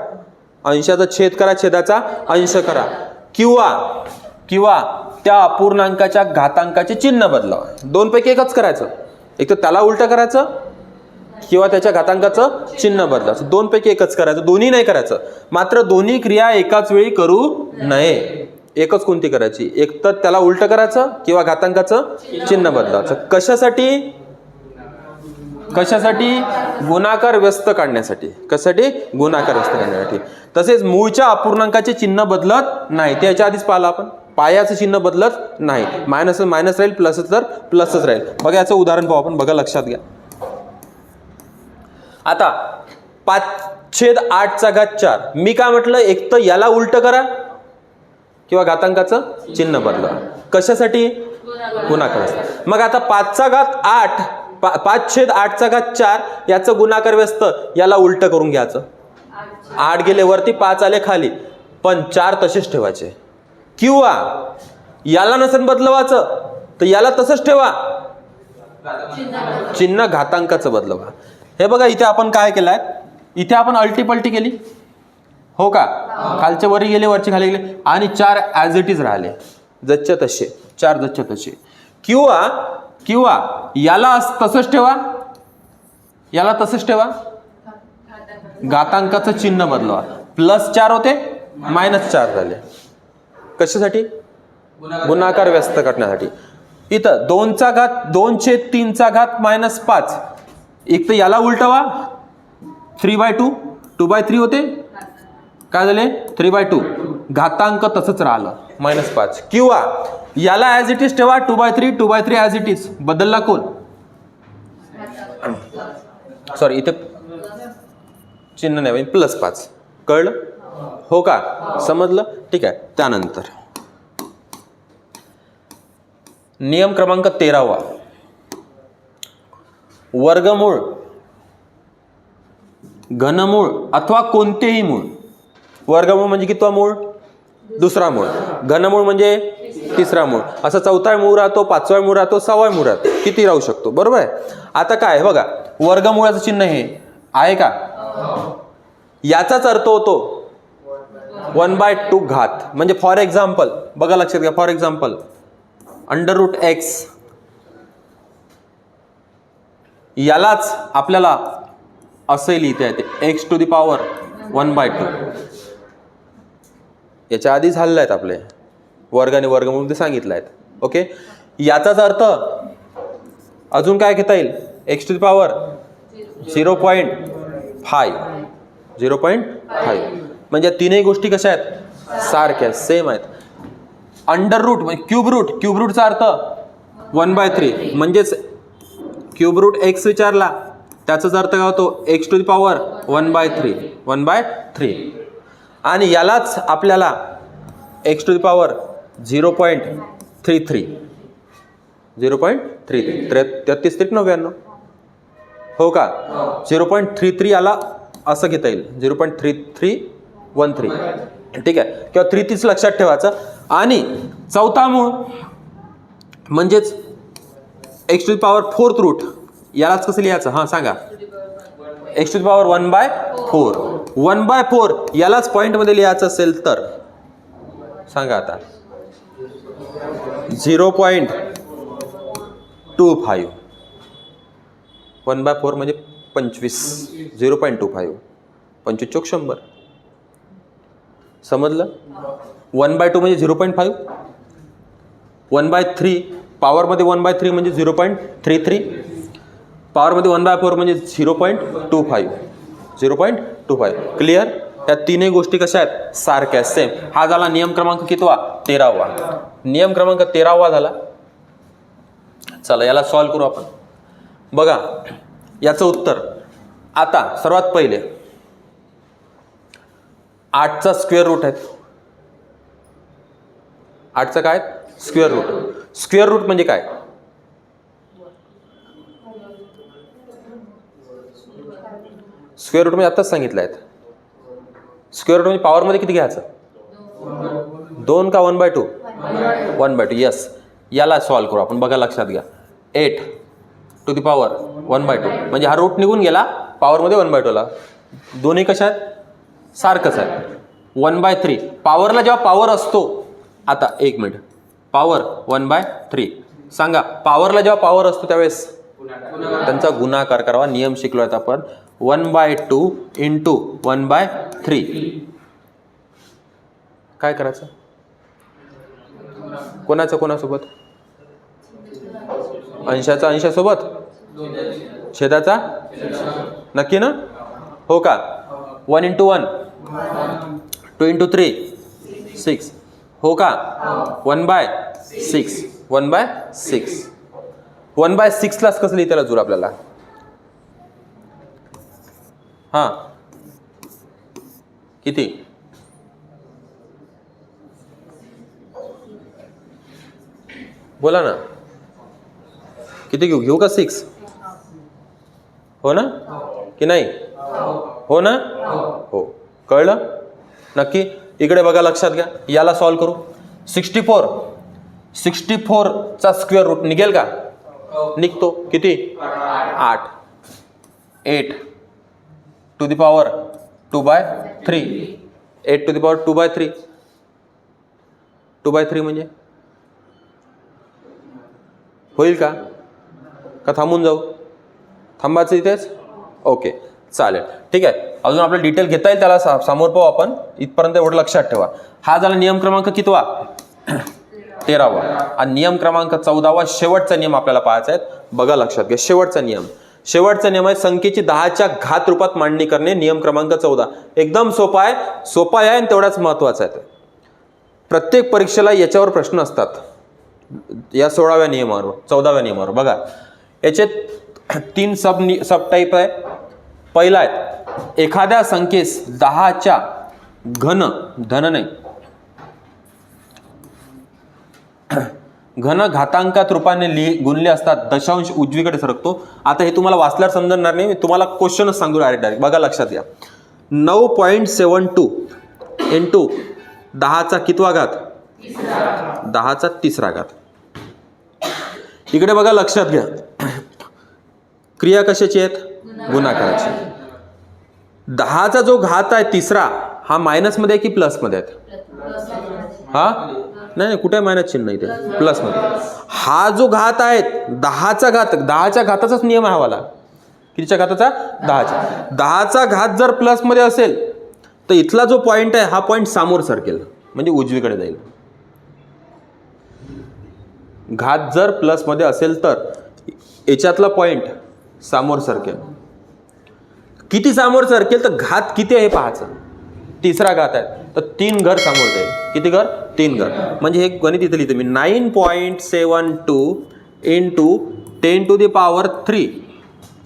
अंशाचा छेद करा, छेदाचा अंश करा, किंवा त्या अपूर्णांकाच्या घातांकाचे चिन्ह बदलावा. दोनपैकी एकच करायचं, एक तर त्याला उलट करायचं किंवा त्याच्या घातांकाचं चिन्ह बदलायचं. दोनपैकी एकच करायचं, दोन्ही नाही करायचं. मात्र दोन्ही क्रिया एकाच वेळी करू नये. एकच कोणती करायची, एक तर त्याला उलट करायचं किंवा घातांकाचं चिन्ह बदलायचं. कशासाठी? गुणाकार व्यस्त काढण्यासाठी. कशासाठी? गुणाकार व्यस्त काढण्यासाठी. तसेच मूळच्या अपूर्णांकाचे चिन्ह बदलत नाही, ते याच्या आधीच पाहिलं आपण. पायाचं चिन्ह बदलत नाही, मायनस मायनस राहील, प्लस तर प्लसच राहील. बघा, याचं उदाहरण पाहू आपण. बघा, लक्षात घ्या. आता 5/8चा घात 4, मी काय म्हटलं, एक तर याला उलट करा किंवा घातांकाचं चिन्ह बदला. कशासाठी? गुणाकार. मग आता 5चा घात 8, 5/8चा घात 4 याचं गुणाकार व्यस्त, याला उलट करून घ्यायचं. 8 गेले वरती, 5 आले खाली, पण 4 तसेच ठेवायचे. किंवा याला नसेल बदलवायचं तर याला तसंच ठेवा, चिन्ह घातांकाचं बदलवा. हे बघा इथे आपण काय केलंय, इथे आपण अल्टी पलटी केली हो का, खालचे वरी गेले वरचे खाली गेले आणि 4 ॲज इट इज राहिले जसच्या तसे, 4 जसच्या तसे. किंवा याला तसंच ठेवा, याला तसंच ठेवा, घातांकाचं चिन्ह बदलवा. +4 होते -4 झाले. कशासाठी? गुणाकार व्यस्त करण्यासाठी. इथं 2चा घात 2/3चा घात -5. एक तर याला उलटवा, 3/2 2/3 होते, काय झाले 3/2. घातांक तसंच राहिलं -5. किंवा याला ॲज इट इज ठेवा, 2/3 ॲज इट इज. बदलला कोण? सॉरी इथे चिन्ह नाही, +5. कळलं हो का, समजलं? ठीक आहे. त्यानंतर नियम क्रमांक 13वा, वर्गमूळ, घनमूळ अथवा कोणतेही मूळ. वर्गमूळ म्हणजे कितवा मूळ? दुसरा मूळ. घनमूळ म्हणजे तिसरा मूळ. असं 4था मूळ राहतो, 5वा मूळ राहतो, 6वा मूळ राहतो, किती राहू शकतो. बरोबर आहे. आता काय बघा, वर्गमूळाचं चिन्ह हे आहे का, याचाच अर्थ होतो 1/2 घात. म्हणजे फॉर एक्झाम्पल बघा, लक्षात घ्या, फॉर एक्झाम्पल √x, यालाच आपल्याला असे लिहिता येते x⁻1/2. याच्या आधी झालेले आहेत आपले वर्ग आणि वर्गमूळ सांगितलं आहेत. ओके, याचाच अर्थ अजून काय घेता येईल, x⁻0.5 म्हणजे तीनही गोष्टी कशा आहेत, सारख्या सेम आहेत. √, म्हणजे क्यूब रूटचा अर्थ 1/3 म्हणजेच क्यूब रूट x विचारला त्याचाच अर्थ काय होतो, x⁻1/3 आणि यालाच आपल्याला x⁻0.33 33 हो का, 0.33 याला असं घेता येईल, 0.3313. ठीक आहे, किंवा 33 लक्षात ठेवायचं. आणि 4था मूळ म्हणजेच x⁴ रूट, यालाच कसं लिहायचं, हां सांगा, x⁻1/4. 1/4 यालाच पॉईंटमध्ये लिहायचं असेल तर सांगा आता, 0.25. 1/4 म्हणजे 25, 0.25, 25 चोक 100. समजलं? 1/2 म्हणजे 0.5, 1/3 पॉवरमध्ये 1/3 म्हणजे 0.33, पॉवरमध्ये 1/4 म्हणजे 0.25. क्लिअर? या तीनही गोष्टी कशा आहेत, सारख्या, सेम. हा झाला नियम क्रमांक कितवा, 13वा. नियम क्रमांक 13वा झाला. चला याला सॉल्व करू आपण. बघा याचं उत्तर. आता सर्वात पहिले 8चा स्क्वेअर रूट आहे. 8चा काय, स्क्वेअर रूट. स्क्वेअर रूट म्हणजे काय, स्क्वेअर रूट म्हणजे आत्ताच सांगितलं आहे. स्क्वेअर रूट म्हणजे पॉवरमध्ये किती घ्यायचं, 2 का 1/2, 1/2. यस, याला सॉल्व करू आपण. बघा लक्षात घ्या, 8⁻1/2 म्हणजे हा रूट निघून गेला, पॉवरमध्ये 1/2 ला. दोन्ही कशा आहेत, सारखंच आहे. 1/3 पॉवरला जेव्हा पॉवर असतो, आता 1 मिनिट, पॉवर 1/3 सांगा, पॉवरला जेव्हा पॉवर असतो त्यावेळेस त्यांचा गुणाकार करावा. नियम शिकलो आहेत आपण, 1/2 × 1/3. काय करायचं, कोणासोबत, अंशाचा अंशासोबत, छेदाचा, नक्की ना, हो का. 1 × 1 2 × 3 6 हो का. 1/6 1/6 लाच कसं लिहिता जूर आपल्याला, हां किती, बोला ना, किती घेऊ का 6, हो ना की नाही, हो ना, हो. कळलं नक्की. इकडे बघा लक्षात घ्या, याला सॉल्व करू. 64चा स्क्वेअर रूट निघेल का? निघतो. किती? 8. 8 to the power 2/3. 8 to the power 2/3. 2/3 म्हणजे होईल का? का थांबून जाऊ? थांबायचं इथेच? ओके, चालेल, ठीक आहे. अजून आपल्याला डिटेल घेता येईल, त्याला समोर पाहू आपण. इथपर्यंत एवढं लक्षात ठेवा. हा झाला नियम क्रमांक कितवा? 13वा. आणि नियम क्रमांक 14वा, शेवटचा नियम आपल्याला पाहायचा आहे. बघा, लक्षात घ्या. शेवटचा नियम आहे संख्येची 10च्या घात रूपात मांडणी करणे. नियम क्रमांक 14 एकदम सोपा आहे आणि तेवढाच महत्वाचा आहे. प्रत्येक परीक्षेला याच्यावर प्रश्न असतात, या 16व्या नियमावर 14व्या नियमावर. बघा, याचे 3 सब टाईप आहे. पहिला आहे, एखाद्या संख्येस 10च्या धन नाही, घन घातांकात रूपाने गुणले असतात. दशांश उजवीकडे सरकतो. आता हे तुम्हाला वाचल्यावर समजणार नाही, मी तुम्हाला क्वेश्चनच सांगतो डायरेक्ट. बघा, लक्षात घ्या. 9.72 इंटू 10चा कितवा घात? 10चा तिसरा घात. इकडे बघा, लक्षात घ्या. क्रिया कशाची आहेत? गुणाकाराची. 10चा जो घात आहे तिसरा, हा मायनसमध्ये आहे की प्लसमध्ये आहे? हा नाही, कुठे मायनस चिन्ह इथे, प्लसमध्ये. हा जो घात आहे 10चा घात, 10च्या घाताचाच नियम आहे वाला. कितीच्या घाताचा? 10च्या. 10चा घात जर प्लसमध्ये असेल तर इथला जो पॉईंट आहे हा पॉईंट सामोर सरकेल, म्हणजे उजवीकडे जाईल. घात जर प्लसमध्ये असेल तर याच्यातला पॉईंट सामोर सरकेल. किती सामोर सरकेल? तर घात किती आहे हे पाहायचं. तिसरा घात आहे तर 3 घर सामोर जाईल. किती घर? 3 घर. म्हणजे हे गणित इथे लिहितो मी. 9.72 इंटू 10 टू द पॉवर 3.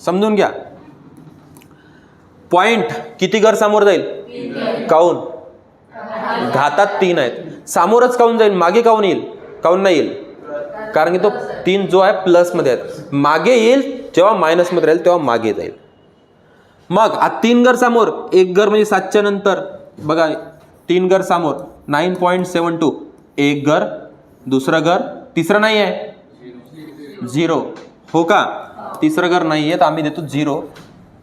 समजून घ्या. पॉईंट किती घर सामोर जाईल? काऊन? घातात 3 आहेत. सामोरच काऊन जाईल? मागे काऊन येईल? काऊन नाही येईल? कारण की तो 3 जो आहे प्लसमध्ये आहे. मागे येईल जेव्हा मायनसमध्ये राहील तेव्हा मागे जाईल. मग 3 घर समोर, 1 घर म्हणजे 7च्या नंतर. बघा, 3 घर समोर 9.72. 1 घर, दुसरं घर, तिसरं नाही आहे 0. हो का? तिसरं घर नाही आहे तर आम्ही देतो 0.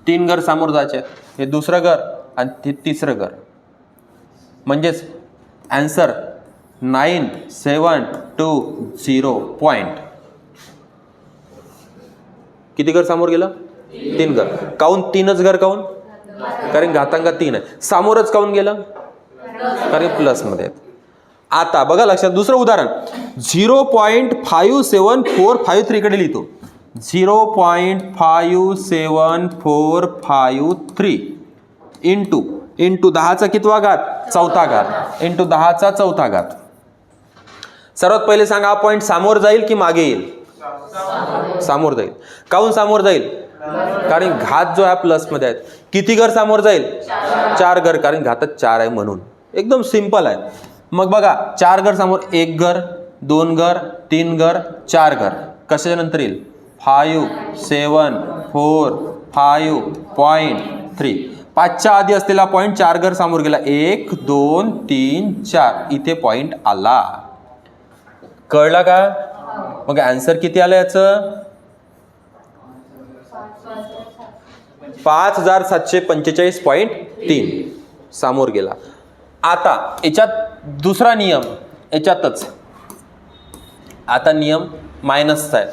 3 घर समोर जायचे. हे दुसरं घर आणि ते तिसरं घर. म्हणजेच आन्सर 9720 पॉईंट. किती घर समोर गेलं? 3 घर. काऊन 3च घर? काऊन? कारण घातांकात 3 आहे. सामोरच काऊन गेलं? कारण प्लसमध्ये आहेत. आता बघा, लक्षात. दुसरं उदाहरण 0.57453 कडे लिहितो. 0.57453 इंटू 10चा कितवा घात? चौथा घात. इंटू 10चा चौथा घात. सर्वात पहिले सांगा, हा पॉईंट सामोर जाईल की मागे येईल? सामोर जाईल. काऊन सामोर जाईल? कारण घात जो आहे प्लसमध्ये आहेत. किती घर सामोर जाईल? 4 घर. कारण घातात 4 आहे म्हणून. एकदम सिंपल आहे. मग बघा, 4 घर समोर, 1 घर, 2 घर, 3 घर, 4 घर. कशाच्या नंतर येईल? 574.5.3. 5च्या आधी असलेला पॉईंट 4 घर समोर गेला. 1 2 3 4 इथे पॉईंट आला. कळला का? मग आन्सर किती आलं याचं? 5745.3 सामोर गेला. आता याच्यात दुसरा नियम, याच्यातच आता नियम मायनसचा आहे.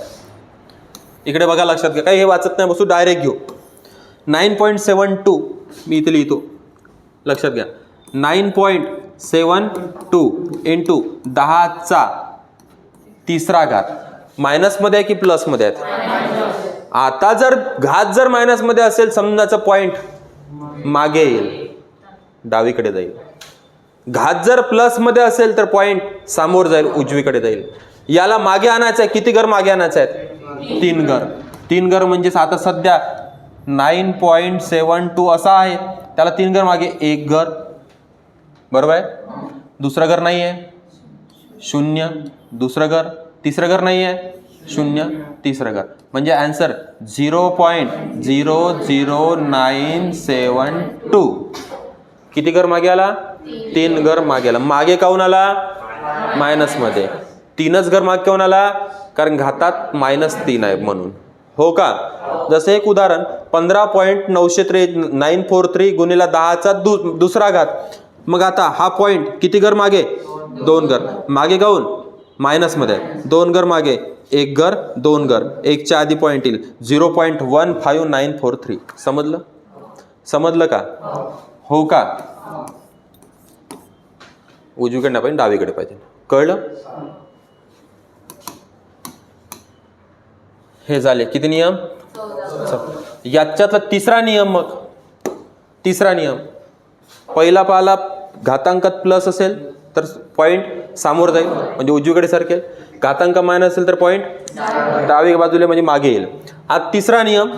इकडे बघा, लक्षात घ्या. काही हे वाचत नाही बसू, डायरेक्ट घेऊ. 9.72 मी इथे लिहितो. लक्षात घ्या. 9.72 इंटू 10चा तिसरा घात. मायनसमध्ये आहे की प्लसमध्ये आहेत? आता जर घात जर मायनसमध्ये असेल, समजायचं पॉईंट मागे येईल, डावीकडे जाईल. घात जर प्लसमध्ये असेल तर पॉईंट सामोर जाईल, उजवीकडे जाईल. याला मागे आणायचं आहे. किती घर मागे आणायचं आहे? 3 घर. 3 घर म्हणजे आता सध्या 9.72 असा आहे, त्याला 3 घर मागे, 1 घर. बरोबर आहे? दुसरं घर नाही आहे, 0. दुसरं घर, तिसरं घर नाही आहे, 0. तिसरं घर. म्हणजे आन्सर 0.00972. किती घर मागे आला? 3 घर मागे आला. मागे काऊन आला? मायनसमध्ये. 3च घर मागे कोण आला? कारण घातात -3 आहे म्हणून. हो का? जसं एक उदाहरण 15.943 गुणिले 10चा दुसरा घात. मग आता हा पॉईंट किती घर मागे? 2 घर मागे काऊन? मायनसमध्ये. 2 घर मागे 1 घर 2 घर 1च्या आधी पॉईंट येईल 0.15943. समजलं? समजलं का? हो का? उजवीकडे नाही पाहिजे, डावीकडे पाहिजे. कळलं? हे झाले किती नियम? याच्यातला तिसरा नियम. मग तिसरा नियम, पहिला पाला घातांकात प्लस असेल तर पॉईंट सामोर जाईल म्हणजे उजवीकडे सरकेल. घातांक मायनस असेल तर पॉईंट डावी बाजूला म्हणजे मागे येईल. हा तिसरा नियम.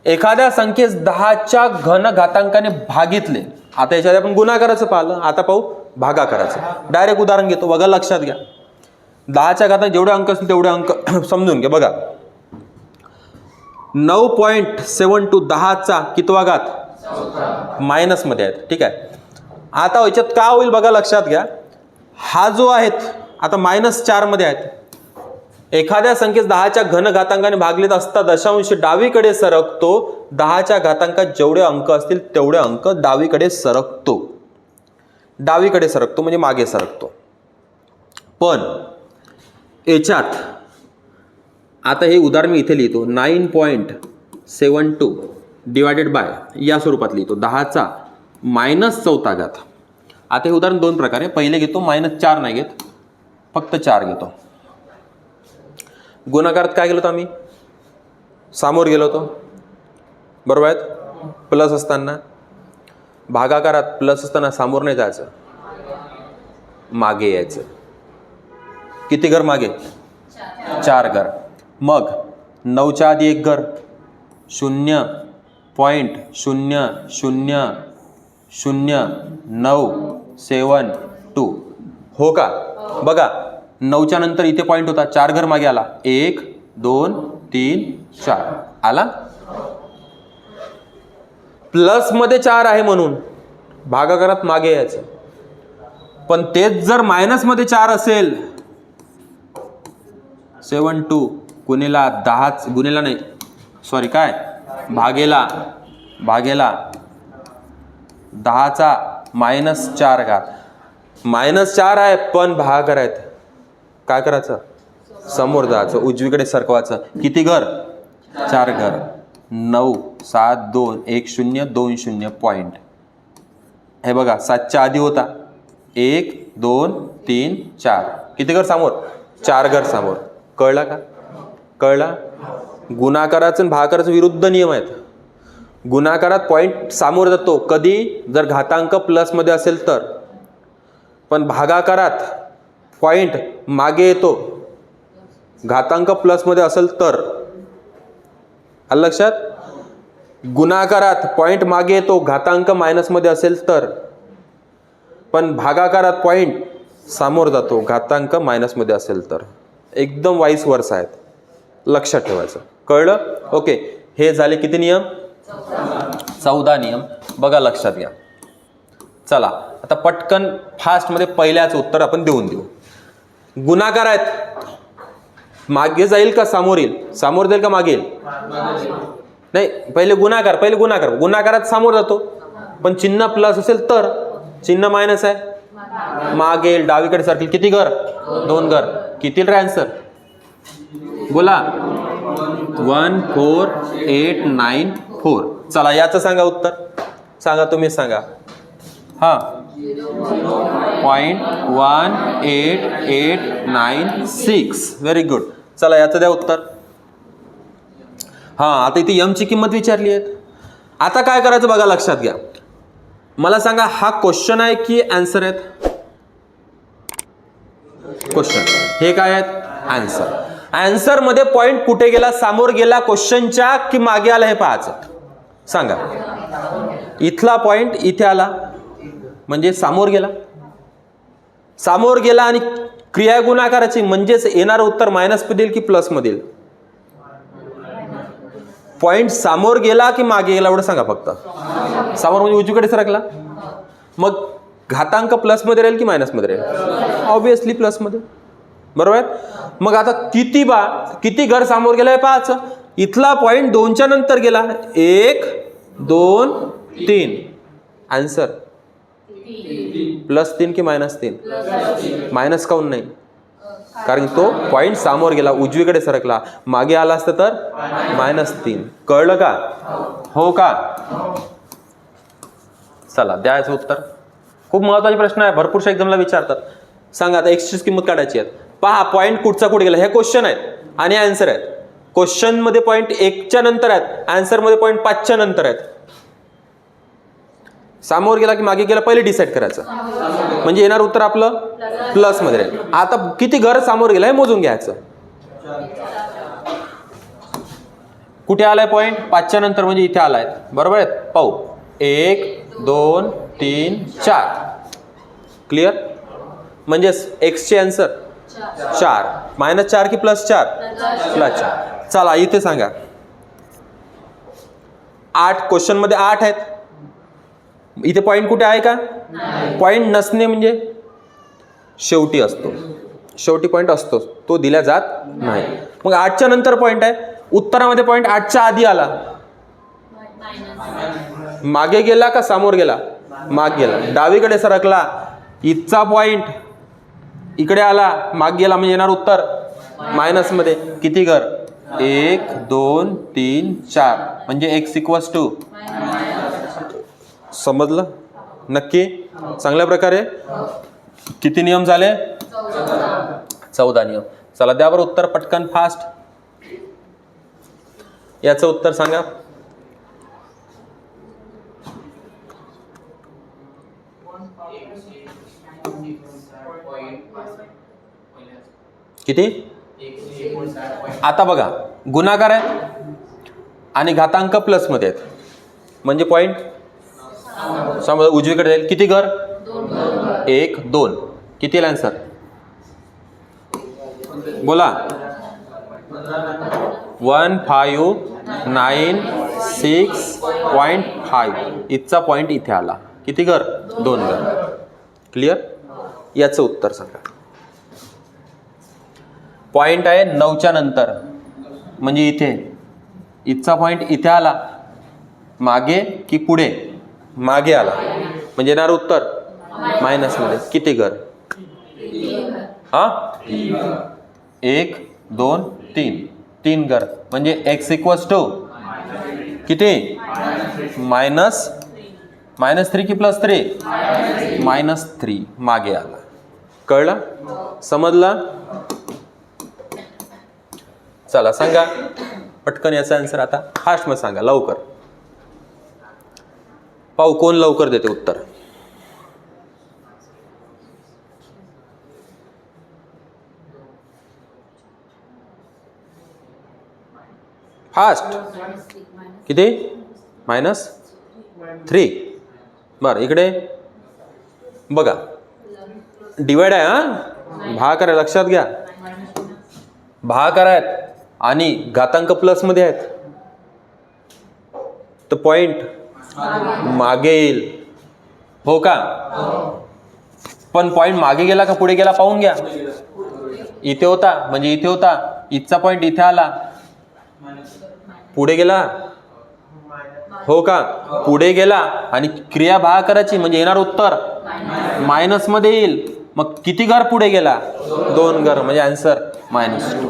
एखाद्या संख्येस 10च्या घन घातांकाने भागितले. आता याच्यात आपण गुणाकाराचं पाहिलं, आता पाहू भागाकाराचं. डायरेक्ट उदाहरण घेतो बघा, लक्षात घ्या. 10च्या घातांक जेवढे अंक असतील तेवढे अंक समजून घ्या. बघा 9.72 10चा कितवा घात? मायनसमध्ये आहेत. ठीक आहे. आता याच्यात का होईल बघा, लक्षात घ्या. हा जो आहेत आता -4 मध्ये आहेत. एखाद्या संख्येस 10च्या घन घातांकाने भागलेत असता दशांश डावीकडे सरकतो. 10च्या घातांकात जेवढे अंक असतील तेवढे अंक डावीकडे सरकतो. डावीकडे सरकतो म्हणजे मागे सरकतो. पण याच्यात आता हे उदाहरण मी इथे लिहितो 9.72 डिवायडेड बाय या स्वरूपात लिहितो 10चा -4 घात. आता हे उदाहरण 2 प्रकारे. पहिले घेतो -4 नाही घेत, फक्त 4 घेतो. गुणाकारात काय केलं होतं आम्ही? सामोर गेलो होतो, बरोबर आहेत. प्लस असताना. भागाकारात प्लस असताना सामोर नाही जायचं, मागे यायचं. किती घर मागे? 4 घर. मग 9च्या आधी 1 घर 0.0000972. हो का? बघा 9च्या नंतर इथे पॉईंट होता, 4 घर मागे आला. 1 2 3 4 आला. प्लस मध्ये 4 आहे म्हणून भागाकारात मागे यायचं. पण तेच जर मायनस मध्ये 4 असेल, 72 गुणिला 10 गुणिला नाही सॉरी काय भागेला 10चा -4 घात. -4 आहे पण भागाकार आहेत. काय करायचं? समोर जायचं, उजवीकडे सरकवायचं. किती घर? 4 घर. 9 7 2 1 0 2 0 पॉईंट. हे बघा 7च्या आधी होता 1 2 3 4. किती घर समोर? 4 घर समोर. कळला का? कळला? गुणाकाराचं आणि भागाकाराचं विरुद्ध नियम आहेत. गुणाकारात पॉईंट सामोर जातो कधी? जर घातांक प्लसमध्ये असेल तर. पण भागाकारात पॉईंट मागे येतो घातांक प्लसमध्ये असेल तर. आलं लक्षात? गुणाकारात पॉईंट मागे येतो घातांक मायनसमध्ये असेल तर. पण भागाकारात पॉईंट सामोर जातो घातांक मायनसमध्ये असेल तर. एकदम वाईस वर्सा आहेत, लक्षात ठेवायचं. कळलं? ओके. हे झाले किती नियम? 14 नियम. बघा लक्षात घ्या. चला आता पटकन फास्टमध्ये पहिल्याचं उत्तर आपण देऊन देऊ. गुणाकार आहेत, मागे जाईल का समोर येईल? समोर जाईल का मागे येईल? नाही, पहिले गुणाकार. गुणाकारात समोर जातो, पण चिन्ह प्लस असेल तर. चिन्ह मायनस आहे, मागे येईल, डावीकडे सरकेल. किती घर? 2 घर. किती रे आन्सर? बोला. 14894. चला याचं सांगा उत्तर. सांगा, तुम्ही सांगा. हां 0.18896. Very good. चला याचं द्या उत्तर. हां आता इथे यमची किंमत विचारली आहे. आता काय करायचं बघा, लक्षात घ्या. मला सांगा हा क्वेश्चन आहे की आन्सर आहेत? क्वेश्चन. हे काय आहेत? आन्सर. आन्सर मध्ये पॉइंट कुठे गेला? समोर गेला क्वेश्चनच्या की मागे आला हे पाहायचं. सांगा. इथला पॉइंट इथे आला म्हणजे समोर गेला. समोर गेला आणि क्रिया गुणाकाराची म्हणजेच येणारं उत्तर मायनस मध्ये येईल की प्लस मध्ये येईल? पॉइंट समोर गेला की मागे गेला एवढं सांगा फक्त. समोर म्हणजे उजवीकडे सरकला. मग घातांक प्लसमध्ये राहील की मायनसमध्ये राहील? ऑब्विसली प्लसमध्ये, बरोबर आहे. मग आता किती घर सामोर गेलाय पाहायचं. इथला पॉईंट 2च्या नंतर गेला, 1 2 3. आन्सर +3 की -3? मायनस काऊन नाही? कारण तो पॉईंट समोर गेला, उजवीकडे सरकला, मागे आला असतं तर -3. कळलं का? हो का? चला द्यायचं उत्तर. खूप महत्वाचे प्रश्न आहे, भरपूरशा एक्झामला विचारतात. सांगा आता x ची किंमत काढायची आहे. पहा पॉईंट कुठचा कुठे गेला, हे क्वेश्चन आहेत आणि आन्सर आहेत. क्वेश्चन मध्ये पॉईंट 1च्या नंतर आहेत, आन्सर मध्ये पॉईंट 5च्या नंतर आहेत. समोर गेला की मागे गेला पहिले डिसाईड करायचं, म्हणजे येणार उत्तर आपलं प्लस मध्ये राहील. आता किती घर समोर गेला हे मोजून घ्यायचं. कुठे आलाय पॉईंट? 5च्या नंतर, म्हणजे इथे आलाय, बरोबर आहे. पाहू 1 2 3 4. क्लिअर? म्हणजे x चे आन्सर 4. -4 की +4? +4. चला इथे सांगा 8. क्वेश्चन मध्ये 8 आहेत. इथे पॉईंट कुठे आहे का? पॉईंट नसणे म्हणजे शेवटी असतो, शेवटी पॉईंट असतो, तो दिला जात नाही. मग 8च्या नंतर पॉईंट आहे, उत्तरामध्ये पॉईंट 8च्या आधी आला, मागे गेला का समोर गेला? मागे गेला, डावीकडे सरकला, इथचा पॉईंट इकडे आला, मागे गेला, म्हणजे येणार उत्तर मायनस मध्ये. किती घर? 1 2 3 4, म्हणजे x = समजलं? नक्की? चांगल्या प्रकारे. किती नियम झाले? 14 नियम. चला द्या बरं उत्तर पटकन, फास्ट. याचं उत्तर सांगा. किती? आता बघा गुणाकार आहे आणि घातांक प्लस मध्ये आहेत, म्हणजे पॉईंट समजा उजवीकडे जाईल. किती घर? 1 2. किती आन्सर? बोला. 1 5 9 6.5. इथचा पॉईंट इथे आला. किती घर? 2 घर. क्लिअर? याचं उत्तर सांगा. पॉईंट आहे 9च्या नंतर, म्हणजे इथे, इथचा पॉईंट इथे आला, मागे की पुढे? मागे आला, म्हणजे येणार उत्तर मायनस मध्ये. किती घर? 1 2 3. 3 घर, म्हणजे x = किती? -3 की +3? -3. मागे आला. कळलं? समजलं? चला सांगा पटकन याचा आन्सर. आता फास्ट मध्ये सांगा, लवकर. पाहू कोण लवकर देते उत्तर. फास्ट. किती? -3. बरं इकडे बघा, डिवाइड आहे, हा भागाकार, लक्षात घ्या. भागाकार आहेत आणि घातांक प्लस मध्ये आहेत, तर पॉइंट मागे येईल. हो का? पण पॉइंट मागे गेला का पुढे गेला पाहून घ्या. इथे होता, म्हणजे इथे होता, इथचा पॉइंट इथे आला, पुढे गेला. हो का? पुढे गेला आणि क्रिया भागाकाराची, म्हणजे येणार उत्तर मायनस मध्ये येईल. मग किती घर पुढे गेला? 2 घर, म्हणजे आन्सर -2.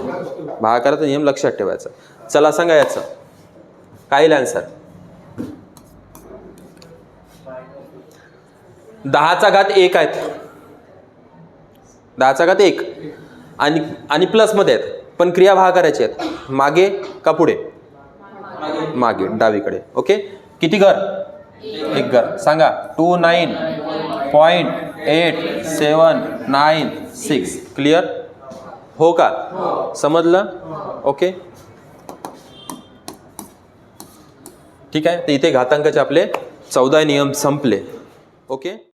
भागाकाराचा नियम लक्षात ठेवायचा. चला सांगा याचं काय येईल आन्सर. 10चा घात 1 आहेत, 10चा घात 1 आणि प्लस मध्ये आहेत, पण क्रिया भागाकाराची आहेत. मागे का पुढे? मागे, डावीकडे. ओके. किती घर? 1 घर. सांगा 29.8796. क्लिअर? हो का? समजलं? ओके ठीक आहे. तर इथे घातांकाचे आपले 14 नियम संपले. ओके.